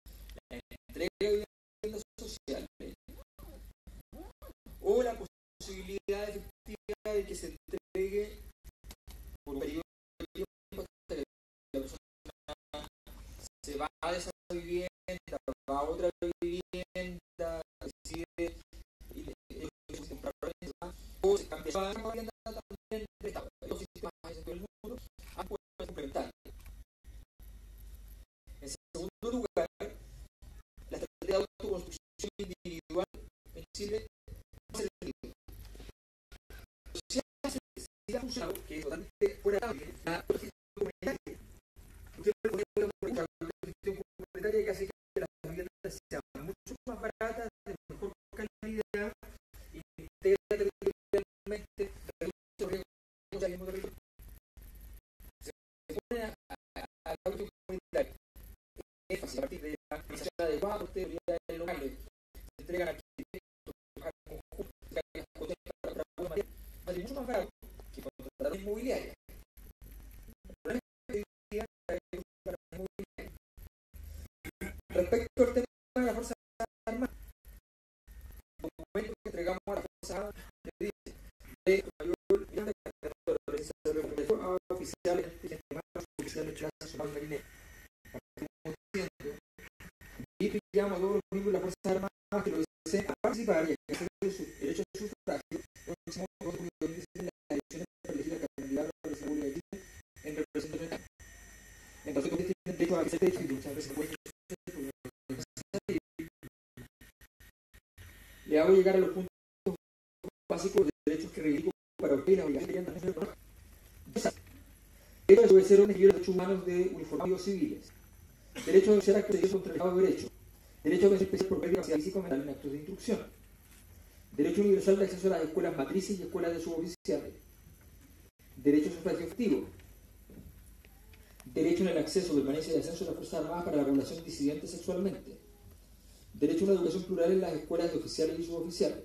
la entrega de viviendas sociales o la posibilidad efectiva de que se entregue por un periodo de tiempo hasta que la persona se va de esa vivienda, va a otra vivienda, decide comprar o se cambia la vivienda también de Estado. Los sistemas en todo el mundo han podido complementar. En segundo lugar, la estrategia de autoconstrucción individual en Chile no se realiza. Si ha funcionado, que es totalmente fuera de la gestión comunitaria. Usted puede poner una gestión comunitaria que hace que las viviendas sean mucho más baratas, de mejor calidad, y integra territorialmente, reduce los riesgos al mismo territorio. Se pone a la gestión comunitaria. Es fácil, a partir de la organización adecuada, ustedes, autoridades locales, se entregan arquitectos, al conjunto, se entregan las cosas para una materia, va a ser mucho más barato que contratar una inmobiliaria. El problema es que hoy día hay para la inmobiliaria. Respecto al tema de las Fuerzas Armadas, los documentos que entregamos a las Fuerzas Armadas le dicen de mayor a oficiales oficiales de clase solar marinera. Y pillamos a todos los miembros de las Fuerzas Armadas que lo deseen participar y ejercer su derecho de sufragio en las elecciones para elegir al candidato a la República de Chile en representación nacional. Entonces, ustedes tienen derecho a ejercer derechos y muchas veces pueden le hago llegar a los puntos básicos de derechos que reivindico para ustedes la obligación de derecho a obedecer órdenes y derechos humanos de uniformados civiles. Derecho a denunciar actos de contra el Estado de Derecho. Derecho a atención especial por pérdida de capacidad física o mental en actos de instrucción. Derecho universal de acceso a las escuelas matrices y escuelas de suboficiales. Derecho a sufragio efectivo. Derecho en el acceso, permanencia y ascenso de las Fuerzas Armadas para la población disidente sexualmente. Derecho a una educación plural en las escuelas de oficiales y suboficiales.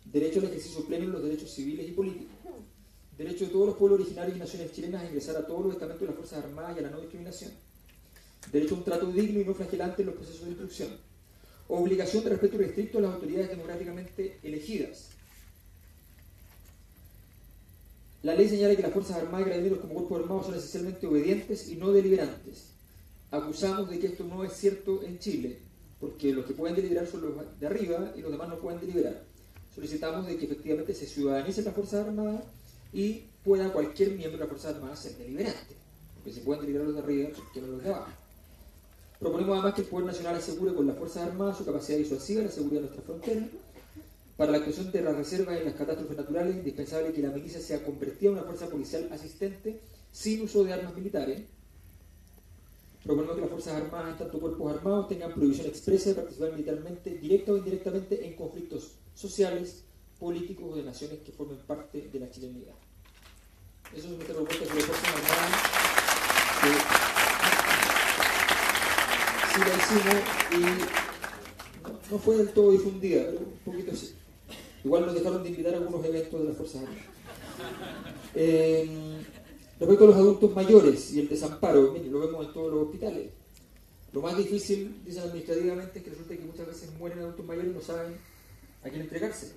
Derecho al ejercicio pleno en los derechos civiles y políticos. Derecho de todos los pueblos originarios y naciones chilenas a ingresar a todos los estamentos de las Fuerzas Armadas y a la no discriminación. Derecho a un trato digno y no flagelante en los procesos de instrucción. Obligación de respeto restricto a las autoridades democráticamente elegidas. La ley señala que las Fuerzas Armadas y Carabineros como cuerpos armados son esencialmente obedientes y no deliberantes. Acusamos de que esto no es cierto en Chile, porque los que pueden deliberar son los de arriba y los demás no pueden deliberar. Solicitamos de que efectivamente se ciudadanicen las Fuerzas Armadas y pueda cualquier miembro de las Fuerzas Armadas ser deliberante, porque si pueden deliberar los de arriba, ¿por qué no los de abajo? Proponemos además que el Poder Nacional asegure con las Fuerzas Armadas su capacidad disuasiva en la seguridad de nuestras fronteras. Para la actuación de las reservas en las catástrofes naturales es indispensable que la milicia sea convertida en una fuerza policial asistente sin uso de armas militares. Proponemos que las Fuerzas Armadas, en tanto cuerpos armados, tengan prohibición expresa de participar militarmente, directa o indirectamente, en conflictos sociales, políticos o de naciones que formen parte de la chilenidad. Eso es nuestra propuesta sobre las Fuerzas Armadas. Sí la hicimos y no fue del todo difundida, pero un poquito sí. Igual nos dejaron de invitar a algunos eventos de las Fuerzas Armadas. Respecto a los adultos mayores y el desamparo, miren, lo vemos en todos los hospitales. Lo más difícil, dicen administrativamente, es que resulta que muchas veces mueren adultos mayores y no saben a quién entregarse.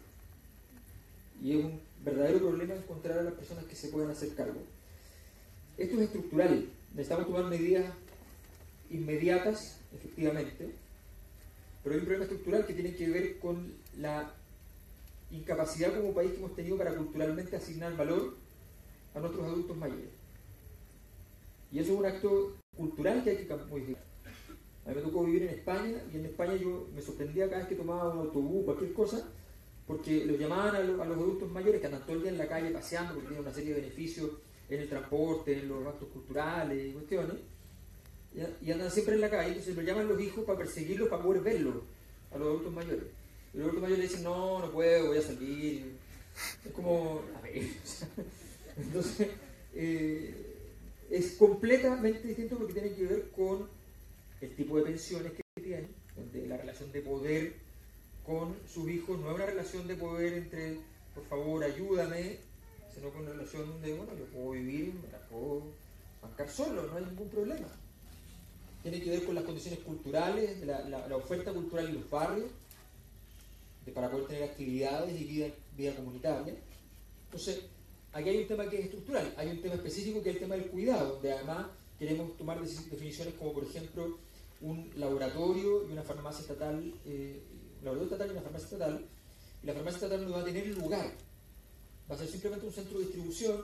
Y es un verdadero problema encontrar a las personas que se puedan hacer cargo. Esto es estructural. Necesitamos tomar medidas inmediatas, efectivamente, pero hay un problema estructural que tiene que ver con la incapacidad como país que hemos tenido para culturalmente asignar valor a nuestros adultos mayores. Y eso es un acto cultural que hay que modificar. A mí me tocó vivir en España, y en España yo me sorprendía cada vez que tomaba un autobús, cualquier cosa, porque los llamaban a los adultos mayores que andan todo el día en la calle paseando, porque tienen una serie de beneficios en el transporte, en los actos culturales y cuestiones, y andan siempre en la calle, entonces los llaman los hijos para perseguirlos, para poder verlos, a los adultos mayores. Y los adultos mayores le dicen, no puedo, voy a salir. Es como, a ver, entonces, es completamente distinto porque tiene que ver con el tipo de pensiones que tienen, donde la relación de poder con sus hijos no es una relación de poder entre, por favor, ayúdame, sino con una relación de, bueno, yo puedo vivir, me la puedo bancar solo, no hay ningún problema. Tiene que ver con las condiciones culturales, la oferta cultural en los barrios, para poder tener actividades y vida comunitaria. Entonces, aquí hay un tema que es estructural, hay un tema específico que es el tema del cuidado, donde además queremos tomar definiciones como, por ejemplo, un laboratorio y una farmacia estatal, un laboratorio estatal y una farmacia estatal, y la farmacia estatal no va a tener lugar, va a ser simplemente un centro de distribución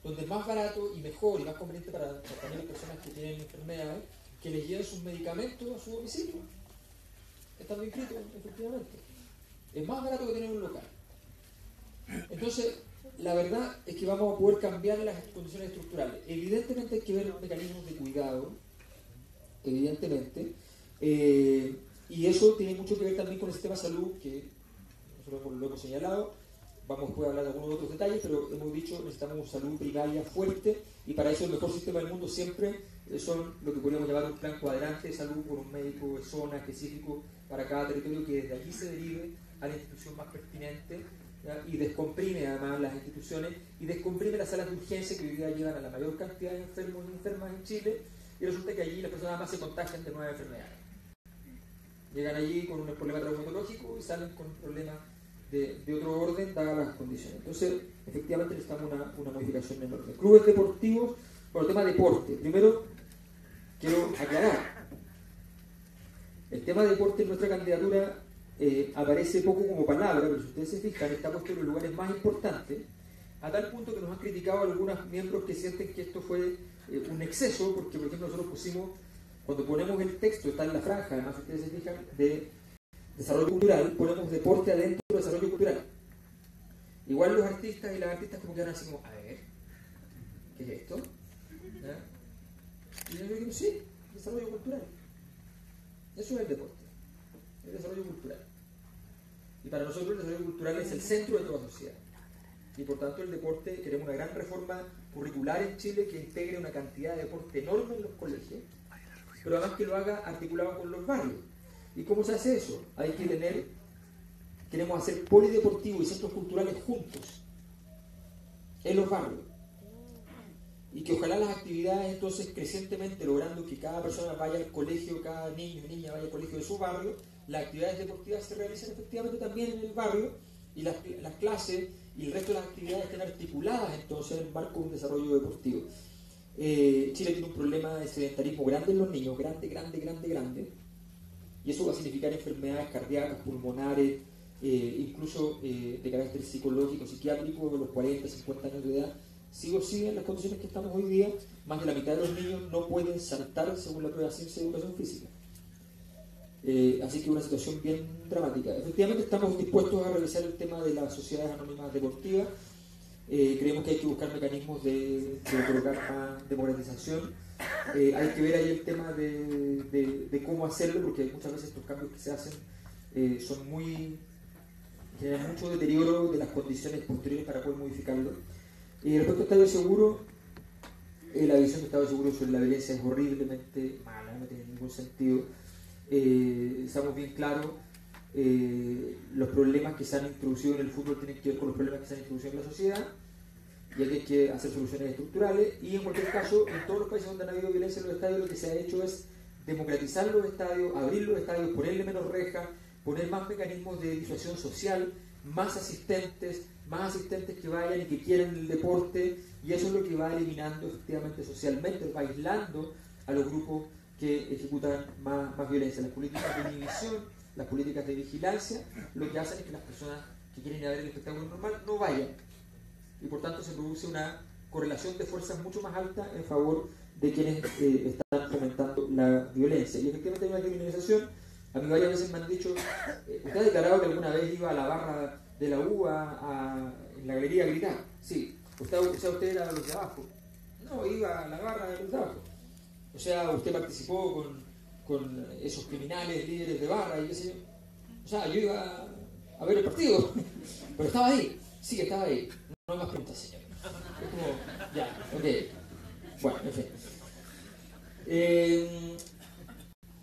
donde es más barato y mejor y más conveniente para también las personas que tienen enfermedades, que les lleven sus medicamentos a su domicilio, estando inscritos, efectivamente. Es más barato que tener un local. Entonces, la verdad es que vamos a poder cambiar las condiciones estructurales. Evidentemente hay que ver los mecanismos de cuidado, evidentemente, y eso tiene mucho que ver también con el sistema de salud, que nosotros lo hemos señalado. Vamos a hablar de algunos otros detalles, pero hemos dicho que necesitamos salud primaria fuerte, y para eso el mejor sistema del mundo siempre son lo que podríamos llamar un plan cuadrante de salud con un médico de zona específico para cada territorio, que desde allí se derive a la institución más pertinente, ¿ya? Y descomprime además las instituciones y descomprime las salas de urgencia que hoy día llevan a la mayor cantidad de enfermos y enfermas en Chile, y resulta que allí las personas más se contagian de nuevas enfermedades. Llegan allí con un problema traumatológico y salen con problemas de otro orden dadas las condiciones. Entonces, efectivamente necesitamos una modificación enorme. Clubes deportivos, por el tema deporte. Primero, quiero aclarar, el tema de deporte en nuestra candidatura aparece poco como palabra, pero si ustedes se fijan, está puesto en los lugares más importantes, a tal punto que nos han criticado algunos miembros que sienten que esto fue un exceso, porque por ejemplo nosotros pusimos, cuando ponemos el texto, está en la franja, además si ustedes se fijan, de desarrollo cultural, ponemos deporte adentro de desarrollo cultural. Igual los artistas y las artistas como que van así como, a ver, ¿qué es esto? ¿Ya? Y yo digo, sí, desarrollo cultural. Eso es el deporte, el desarrollo cultural. Y para nosotros el desarrollo cultural es el centro de toda sociedad. Y por tanto el deporte, queremos una gran reforma curricular en Chile que integre una cantidad de deporte enorme en los colegios, pero además que lo haga articulado con los barrios. ¿Y cómo se hace eso? Hay que queremos hacer polideportivos y centros culturales juntos, en los barrios. Y que ojalá las actividades entonces crecientemente, logrando que cada persona vaya al colegio, cada niño y niña vaya al colegio de su barrio, las actividades deportivas se realicen efectivamente también en el barrio, y las clases y el resto de las actividades estén articuladas entonces en el marco de un desarrollo deportivo. Chile tiene un problema de sedentarismo grande en los niños, grande, y eso va a significar enfermedades cardíacas, pulmonares, incluso de carácter psicológico, psiquiátrico, de los 40, 50 años de edad. Siguen las condiciones que estamos hoy día, más de la mitad de los niños no pueden saltar según la prueba ciencia de educación física. Así que es una situación bien dramática. Efectivamente estamos dispuestos a revisar el tema de las sociedades anónimas deportivas. Creemos que hay que buscar mecanismos de colocar más democratización. Hay que ver ahí el tema de cómo hacerlo, porque muchas veces estos cambios que se hacen generan mucho deterioro de las condiciones posteriores para poder modificarlo. Respecto al Estado de Seguro, la visión del Estado de Seguro sobre la violencia es horriblemente mala, no tiene ningún sentido. Estamos bien claros, los problemas que se han introducido en el fútbol tienen que ver con los problemas que se han introducido en la sociedad, y hay que hacer soluciones estructurales, y en cualquier caso, en todos los países donde han habido violencia en los estadios, lo que se ha hecho es democratizar los estadios, abrir los estadios, ponerle menos rejas, poner más mecanismos de disuasión social, más asistentes que vayan y que quieran el deporte, y eso es lo que va eliminando efectivamente socialmente, va aislando a los grupos que ejecutan más violencia. Las políticas de inhibición, las políticas de vigilancia, lo que hacen es que las personas que quieren ir a ver el espectáculo normal no vayan, y por tanto se produce una correlación de fuerzas mucho más alta en favor de quienes están fomentando la violencia. Y efectivamente hay una criminalización. A mí varias veces me han dicho, ¿usted ha declarado que alguna vez iba a la barra de la UBA en la galería a gritar? Sí. ¿Usted era de los de abajo? No, iba a la barra de los de abajo. O sea, usted participó con esos criminales, líderes de barra y qué sé yo. O sea, yo iba a ver el partido, pero estaba ahí. Sí, estaba ahí. No hay más preguntas, señor. Es como, ya, ok. Bueno, en fin.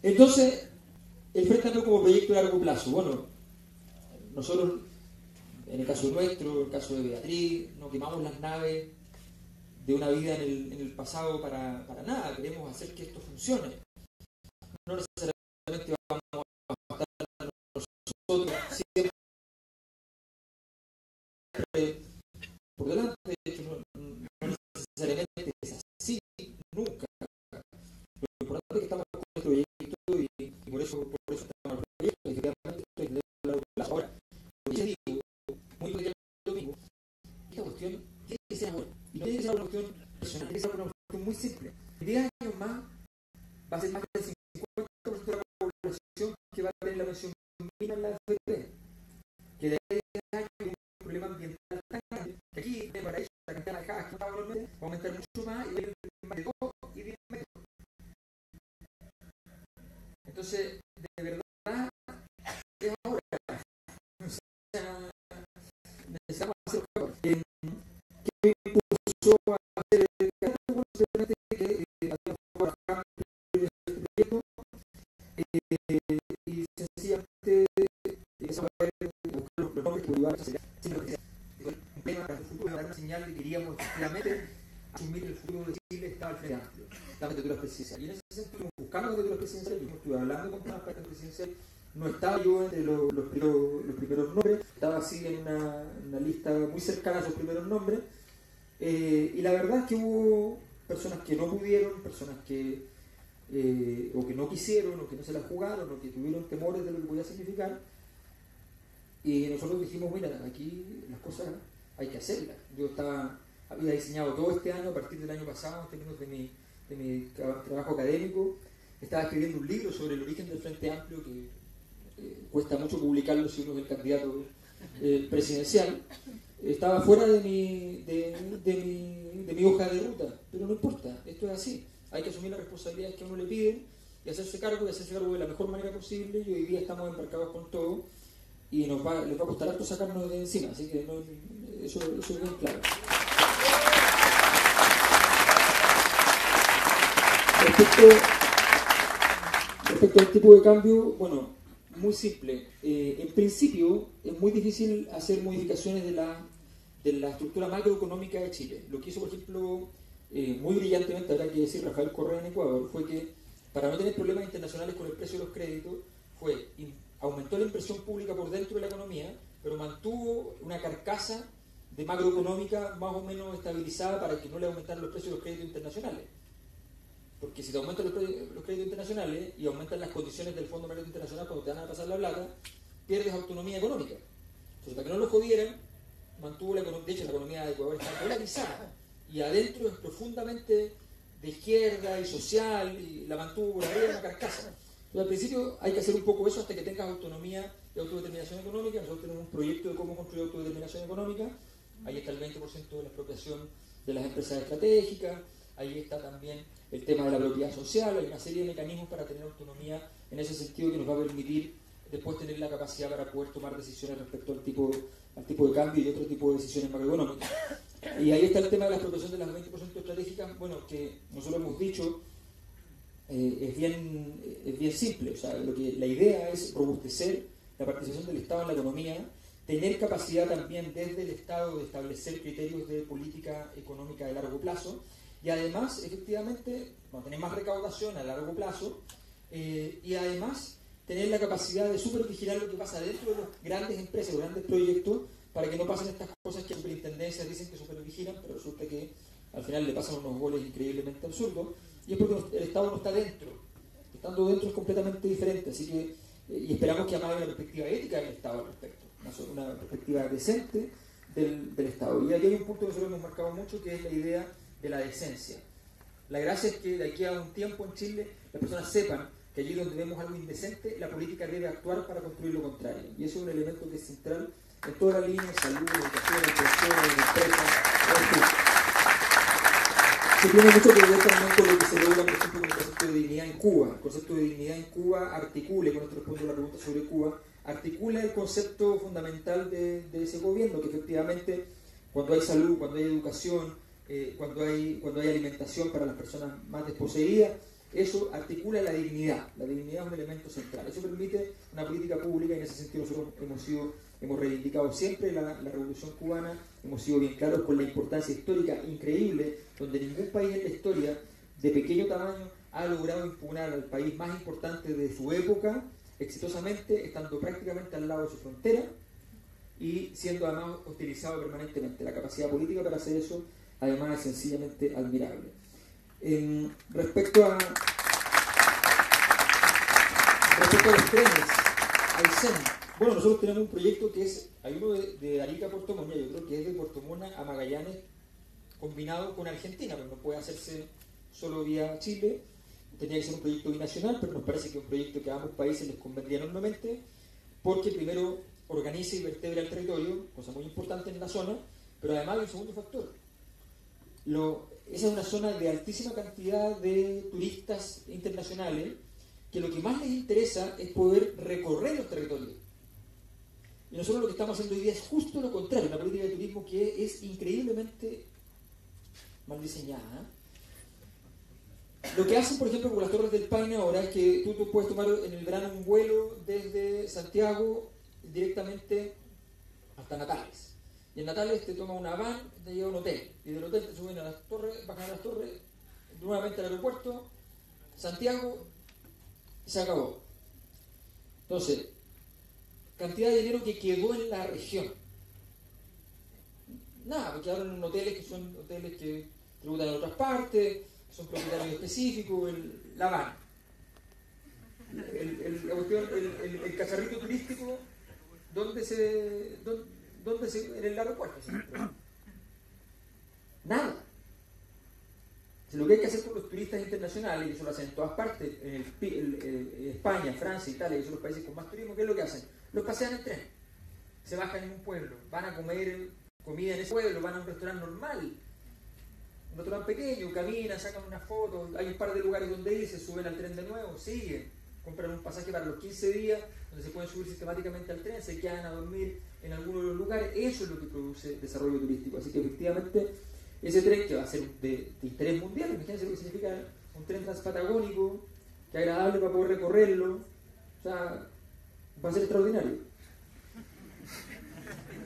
Entonces, el Frente Amplio como proyecto de largo plazo. Bueno, nosotros, en el caso nuestro, en el caso de Beatriz, no quemamos las naves de una vida en el pasado para nada. Queremos hacer que esto funcione. No necesariamente vamos a estar nosotros siempre por delante. De hecho, no necesariamente es así, nunca. Lo importante es que estamos con el proyecto y por eso estamos en el proyecto. Efectivamente, esto es de largo plazo. Ahora, lo que yo digo, muy bien lo mismo, esta cuestión tiene que ser ahora. Y no tiene que ser una cuestión personal, tiene que ser una cuestión muy simple. En 10 años más va a ser más del 50% de la población que va a tener la pensión mínima en la AFP. Que de ahí a 10 años hay un problema ambiental tan grande que aquí, para eso, la cantidad de cajas que va a aumentar mucho más y va a ir más de 2 y 10 metros. Entonces, de verdad, es ahora. O sea, necesitamos hacer cosas. ¿Qué me impulsó a hacer el teatro? Simplemente que proyecto y sencillamente empezamos a buscar los nombres que ayudaban a hacer un tema para el futuro, dar una señal de que queríamos efectivamente asumir el futuro de Chile. Estaba al Frente Amplio, la candidatura presidencial. Y en ese sentido, buscando la candidatura presidencial, yo estuve hablando con temas para la presidencial, no estaba yo entre los primeros nombres, estaba así en una lista muy cercana a esos primeros nombres, y la verdad es que hubo personas que no pudieron, personas que o que no quisieron, o que no se la jugaron, o que tuvieron temores de lo que podía significar, y nosotros dijimos, mira, aquí las cosas hay que hacerlas. Yo había diseñado todo este año, a partir del año pasado, en términos de mi trabajo académico, estaba escribiendo un libro sobre el origen del Frente Amplio, que cuesta mucho publicarlo si uno es el candidato presidencial. Estaba fuera de mi hoja de ruta, pero no importa, esto es así. Hay que asumir las responsabilidades que a uno le piden y hacerse cargo de la mejor manera posible. Y hoy día estamos embarcados con todo y les va a costar harto sacarnos de encima, así que eso es bien claro. Respecto al tipo de cambio, bueno, muy simple. En principio es muy difícil hacer modificaciones de la estructura macroeconómica de Chile. Lo que hizo, por ejemplo, muy brillantemente, habrá que decir, Rafael Correa en Ecuador, fue que para no tener problemas internacionales con el precio de los créditos, aumentó la inversión pública por dentro de la economía, pero mantuvo una carcasa de macroeconómica más o menos estabilizada para que no le aumentaran los precios de los créditos internacionales. Porque si te aumentan los créditos internacionales y aumentan las condiciones del Fondo Monetario Internacional cuando te van a pasar la plata, pierdes autonomía económica. Entonces, para que no lo jodieran, mantuvo la economía. De hecho, la economía de Ecuador está polarizada y adentro es profundamente de izquierda y social, y la mantuvo por arriba en una carcasa. Entonces, al principio hay que hacer un poco eso hasta que tengas autonomía y autodeterminación económica. Nosotros tenemos un proyecto de cómo construir autodeterminación económica. Ahí está el 20% de la expropiación de las empresas estratégicas. Ahí está también el tema de la propiedad social. Hay una serie de mecanismos para tener autonomía en ese sentido que nos va a permitir después tener la capacidad para poder tomar decisiones respecto al tipo de cambio y otro tipo de decisiones macroeconómicas. Y ahí está el tema de la expropiación de las 20% estratégicas, bueno, que nosotros hemos dicho, es bien simple. O sea, la idea es robustecer la participación del Estado en la economía, tener capacidad también desde el Estado de establecer criterios de política económica de largo plazo, y además, efectivamente, tener más recaudación a largo plazo, y además tener la capacidad de supervigilar lo que pasa dentro de las grandes empresas, grandes proyectos, para que no pasen estas cosas que las superintendencias dicen que supervigilan, pero resulta que al final le pasan unos goles increíblemente absurdos, y es porque el Estado no está dentro. Estando dentro es completamente diferente, así que, y esperamos que además haya una perspectiva ética del Estado al respecto, una perspectiva decente del Estado. Y aquí hay un punto que nosotros hemos marcado mucho, que es la idea de la decencia. La gracia es que de aquí a un tiempo en Chile las personas sepan que allí donde vemos algo indecente, la política debe actuar para construir lo contrario. Y eso es un elemento que es central en toda la línea de salud, educación, pensiones, empresas. Se tiene mucho que ver también con lo que se logra, por ejemplo, con el concepto de dignidad en Cuba. El concepto de dignidad en Cuba articula, y con esto respondo a la pregunta sobre Cuba, articula el concepto fundamental de ese gobierno, que efectivamente cuando hay salud, cuando hay educación, cuando hay alimentación para las personas más desposeídas. Eso articula la dignidad. La dignidad es un elemento central. Eso permite una política pública y en ese sentido nosotros hemos reivindicado siempre la Revolución Cubana, hemos sido bien claros con la importancia histórica increíble, donde ningún país en la historia de pequeño tamaño ha logrado impugnar al país más importante de su época exitosamente, estando prácticamente al lado de su frontera y siendo además hostilizado permanentemente. La capacidad política para hacer eso además es sencillamente admirable. Respecto a los trenes, al CEN, bueno, nosotros tenemos un proyecto que es, hay uno de Arica a Puerto Montt, yo creo que es de Puerto Montt a Magallanes combinado con Argentina, pero no puede hacerse solo vía Chile, tenía que ser un proyecto binacional, pero nos parece que es un proyecto que a ambos países les convendría enormemente, porque primero organiza y vertebra el territorio, cosa muy importante en la zona, pero además hay un segundo factor. Esa es una zona de altísima cantidad de turistas internacionales que lo que más les interesa es poder recorrer los territorios. Y nosotros lo que estamos haciendo hoy día es justo lo contrario, una política de turismo que es increíblemente mal diseñada. Lo que hacen, por ejemplo, con las Torres del Paine ahora es que tú puedes tomar en el verano un vuelo desde Santiago directamente hasta Natales. Y en Natales te toma una van, te lleva a un hotel. Y del hotel te suben a las torres, bajan a las torres, nuevamente al aeropuerto, Santiago, y se acabó. Entonces, cantidad de dinero que quedó en la región. Nada, porque quedaron en hoteles que son hoteles que tributan en otras partes, que son propietarios específicos, la van. El cacharrito turístico, en el aeropuerto, siempre. Nada. Si lo que hay que hacer con los turistas internacionales, y eso lo hacen en todas partes, en España, Francia, Italia, que son los países con más turismo, ¿qué es lo que hacen? Los pasean en tren. Se bajan en un pueblo, van a comer comida en ese pueblo, van a un restaurante normal, un restaurante pequeño, caminan, sacan unas fotos, hay un par de lugares donde ir, se suben al tren de nuevo, siguen, compran un pasaje para los 15 días, donde se pueden subir sistemáticamente al tren, se quedan a dormir en alguno de los lugares. Eso es lo que produce desarrollo turístico. Así que efectivamente ese tren, que va a ser de interés mundial, imagínense lo que significa un tren transpatagónico, que es agradable para poder recorrerlo, o sea, va a ser extraordinario.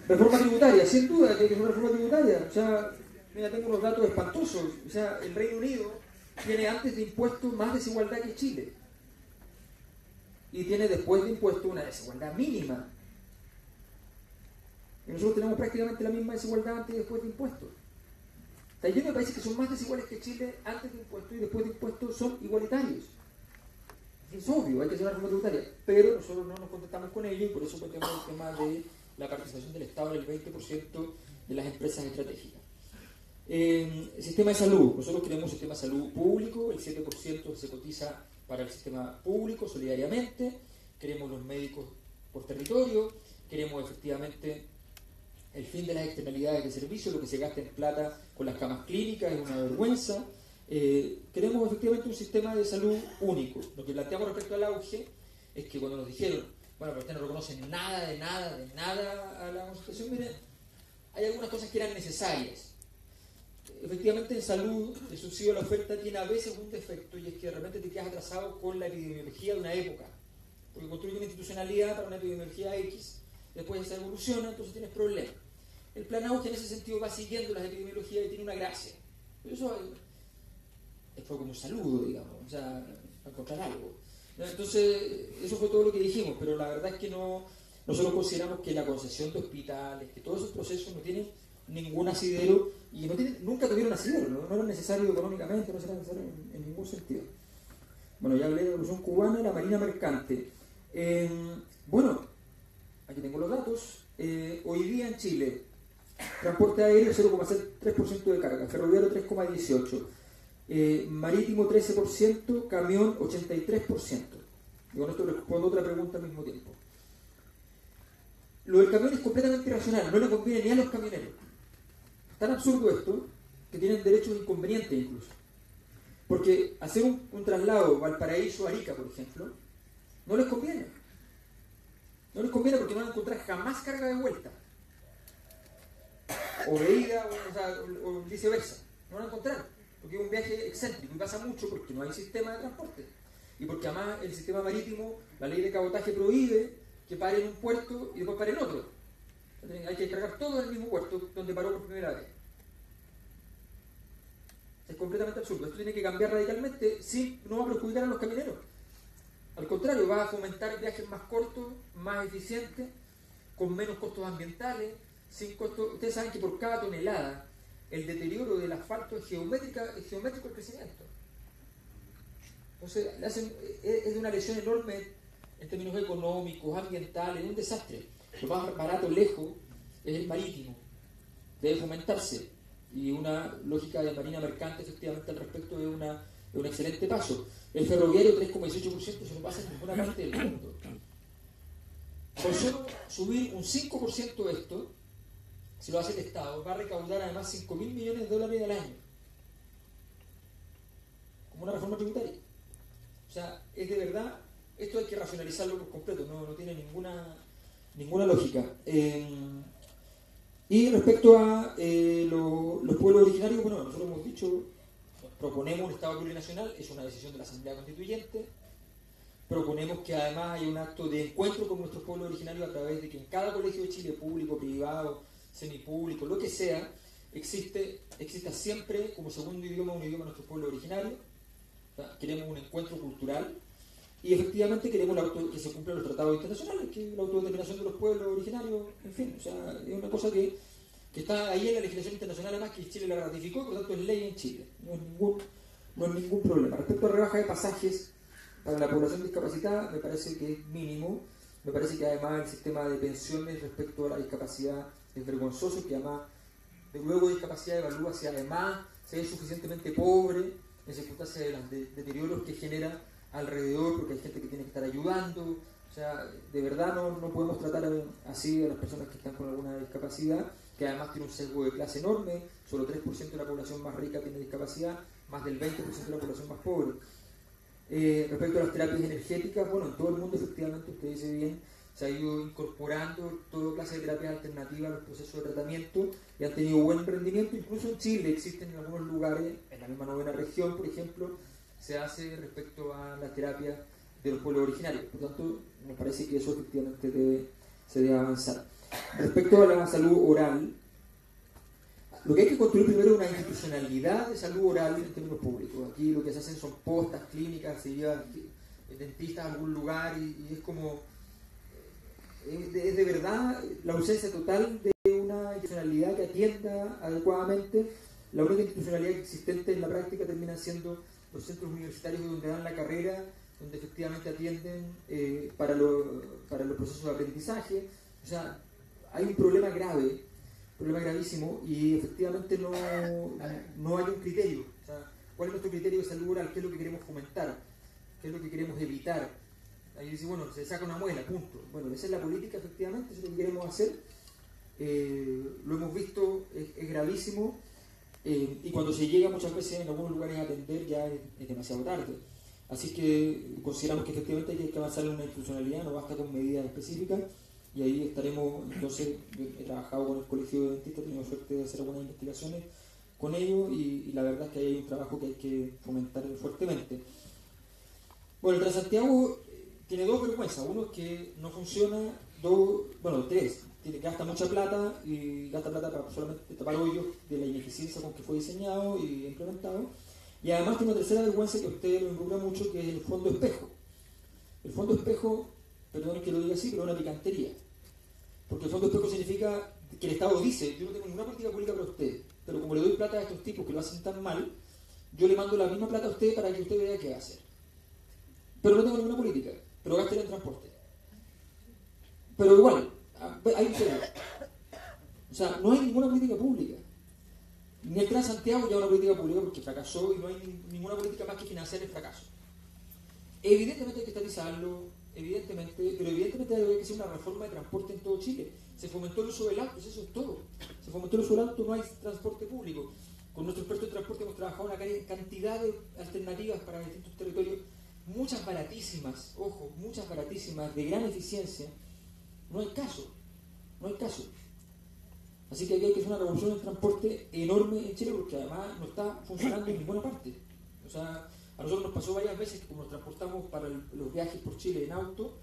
Reforma tributaria, sin duda que hay que hacer una reforma tributaria. O sea, mira, tengo unos datos espantosos. O sea, el Reino Unido tiene antes de impuestos más desigualdad que Chile. Y tiene después de impuestos una desigualdad mínima. Y nosotros tenemos prácticamente la misma desigualdad antes y después de impuestos. Está lleno de países que son más desiguales que Chile antes de impuestos y después de impuestos son igualitarios. Es obvio, hay que hacer una reforma tributaria. Pero nosotros no nos contentamos con ello y por eso planteamos el tema de la participación del Estado en el 20% de las empresas estratégicas. El sistema de salud. Nosotros queremos un sistema de salud público, el 7% se cotiza para el sistema público solidariamente, queremos los médicos por territorio, queremos efectivamente el fin de las externalidades de servicio, lo que se gasta en plata con las camas clínicas es una vergüenza. Queremos efectivamente un sistema de salud único. Lo que planteamos respecto al auge es que cuando nos dijeron, bueno, pero ustedes no reconocen nada a la Constitución, miren, hay algunas cosas que eran necesarias. Efectivamente, en salud, el subsidio a la oferta tiene a veces un defecto y es que de repente te quedas atrasado con la epidemiología de una época. Porque construye una institucionalidad para una epidemiología X, después esa evoluciona, entonces tienes problemas. El plan auge en ese sentido va siguiendo las epidemiologías y tiene una gracia. Pero eso fue como un saludo, digamos, o sea, para encontrar algo. Entonces, eso fue todo lo que dijimos, pero la verdad es que nosotros consideramos que la concesión de hospitales, que todos esos procesos no tienen ningún asidero y nunca tuvieron asidero, no eran necesarios económicamente, no eran necesarios en ningún sentido. Bueno, ya hablé de la Revolución Cubana y la Marina Mercante. Bueno, aquí tengo los datos. Hoy día en Chile, transporte aéreo 0,3% de carga, ferroviario 3,18%, marítimo 13%, camión 83%. Y con esto respondo otra pregunta al mismo tiempo. Lo del camión es completamente irracional, no le conviene ni a los camioneros. Tan absurdo esto que tienen derechos inconvenientes incluso. Porque hacer un traslado Valparaíso-Arica, por ejemplo, no les conviene. No les conviene porque no van a encontrar jamás carga de vuelta. O de ida o viceversa. no van a encontrar, porque es un viaje excéntrico y pasa mucho porque no hay sistema de transporte. Y porque además el sistema marítimo, la ley de cabotaje prohíbe que pare en un puerto y después pare en otro. Hay que descargar todo en el mismo puerto donde paró por primera vez. Es completamente absurdo. Esto tiene que cambiar radicalmente, no va a perjudicar a los camineros. Al contrario, va a fomentar viajes más cortos, más eficientes, con menos costos ambientales, sin costos. Ustedes saben que por cada tonelada el deterioro del asfalto es geométrico el crecimiento. Entonces, es de una lesión enorme en términos económicos, ambientales, es un desastre. Lo más barato lejos es el marítimo, debe fomentarse, y una lógica de marina mercante efectivamente al respecto es un excelente paso. El ferroviario 3,18% se lo pasa en ninguna parte del mundo. Por solo subir un 5% de esto, si lo hace el Estado, va a recaudar además $5.000 millones al año, como una reforma tributaria. O sea, es de verdad, esto hay que racionalizarlo por completo, no tiene ninguna lógica. Y respecto a los pueblos originarios, bueno, nosotros hemos dicho, proponemos un Estado plurinacional, es una decisión de la Asamblea Constituyente, proponemos que además haya un acto de encuentro con nuestros pueblos originarios a través de que en cada colegio de Chile, público, privado, semipúblico, lo que sea, exista siempre como segundo idioma un idioma de nuestros pueblos originarios. O sea, queremos un encuentro cultural y efectivamente queremos que se cumplan los tratados internacionales, que es la autodeterminación de los pueblos originarios, en fin, o sea, es una cosa que está ahí en la legislación internacional, además que Chile la ratificó, por lo tanto es ley en Chile, no es ningún problema. Respecto a rebaja de pasajes para la población discapacitada, me parece que es mínimo, me parece que además el sistema de pensiones respecto a la discapacidad es vergonzoso, que además luego de discapacidad evalúa si además se es suficientemente pobre en circunstancias de los deterioros que genera alrededor, porque hay gente que tiene que estar ayudando. O sea, de verdad no podemos tratar así a las personas que están con alguna discapacidad, que además tiene un sesgo de clase enorme. Solo 3% de la población más rica tiene discapacidad, más del 20% de la población más pobre. Respecto a las terapias energéticas, bueno, en todo el mundo efectivamente, usted dice bien, se ha ido incorporando toda clase de terapias alternativas a los procesos de tratamiento y han tenido buen rendimiento. Incluso en Chile existen en algunos lugares, en la misma 9ª región, por ejemplo, se hace respecto a la terapia de los pueblos originarios. Por tanto, me parece que eso efectivamente se debe avanzar. Respecto a la salud oral, lo que hay que construir primero es una institucionalidad de salud oral en términos públicos. Aquí lo que se hacen son postas, clínicas, se llevan dentistas a algún lugar y es como... Es de verdad la ausencia total de una institucionalidad que atienda adecuadamente. La única institucionalidad existente en la práctica termina siendo los centros universitarios donde dan la carrera, donde efectivamente atienden para los procesos de aprendizaje. O sea, hay un problema grave, gravísimo, y efectivamente no hay un criterio. O sea, ¿cuál es nuestro criterio de salud oral? ¿Qué es lo que queremos fomentar? ¿Qué es lo que queremos evitar? Ahí dice, bueno, se saca una muela, punto. Bueno, esa es la política, efectivamente, eso es lo que queremos hacer. Lo hemos visto, es gravísimo, y cuando se llega muchas veces en algunos lugares a atender ya es demasiado tarde. Así que consideramos que efectivamente hay que avanzar en una institucionalidad, no basta con medidas específicas, y ahí estaremos. Entonces, yo he trabajado con el Colegio de Dentistas, he tenido suerte de hacer algunas investigaciones con ellos, y la verdad es que hay un trabajo que hay que fomentar fuertemente. Bueno, el Transantiago tiene dos vergüenzas. Uno es que no funciona, tres. Gasta mucha plata y gasta plata para solamente tapar hoyos de la ineficiencia con que fue diseñado y implementado. Y además tiene una tercera vergüenza que a usted lo involucra mucho, que es el fondo espejo. El fondo espejo, perdón que lo diga así, pero es una picantería. Porque el fondo espejo significa que el Estado dice, yo no tengo ninguna política pública para usted, pero como le doy plata a estos tipos que lo hacen tan mal, yo le mando la misma plata a usted para que usted vea qué va a hacer. Pero no tengo ninguna política, pero gástela en transporte. Pero igual, hay un pero. O sea, no hay ninguna política pública. Ni el Transantiago ya una política pública porque fracasó y no hay ninguna política más que financiar el fracaso. Evidentemente hay que estatizarlo, pero evidentemente hay que hacer una reforma de transporte en todo Chile. Se fomentó el uso del auto, eso es todo. Se fomentó el uso del auto, no hay transporte público. Con nuestro experto de transporte hemos trabajado una cantidad de alternativas para distintos territorios, muchas baratísimas, ojo, muchas baratísimas, de gran eficiencia. No hay caso. Así que aquí hay que hacer una revolución del transporte enorme en Chile, porque además no está funcionando en ninguna parte. O sea, a nosotros nos pasó varias veces que como nos transportamos para los viajes por Chile en auto,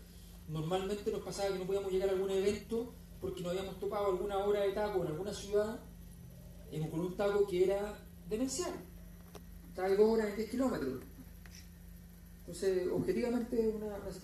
normalmente nos pasaba que no podíamos llegar a algún evento porque nos habíamos topado alguna hora de taco en alguna ciudad con un taco que era demencial. Estaba de 2 horas en 10 kilómetros. Entonces, objetivamente, una situación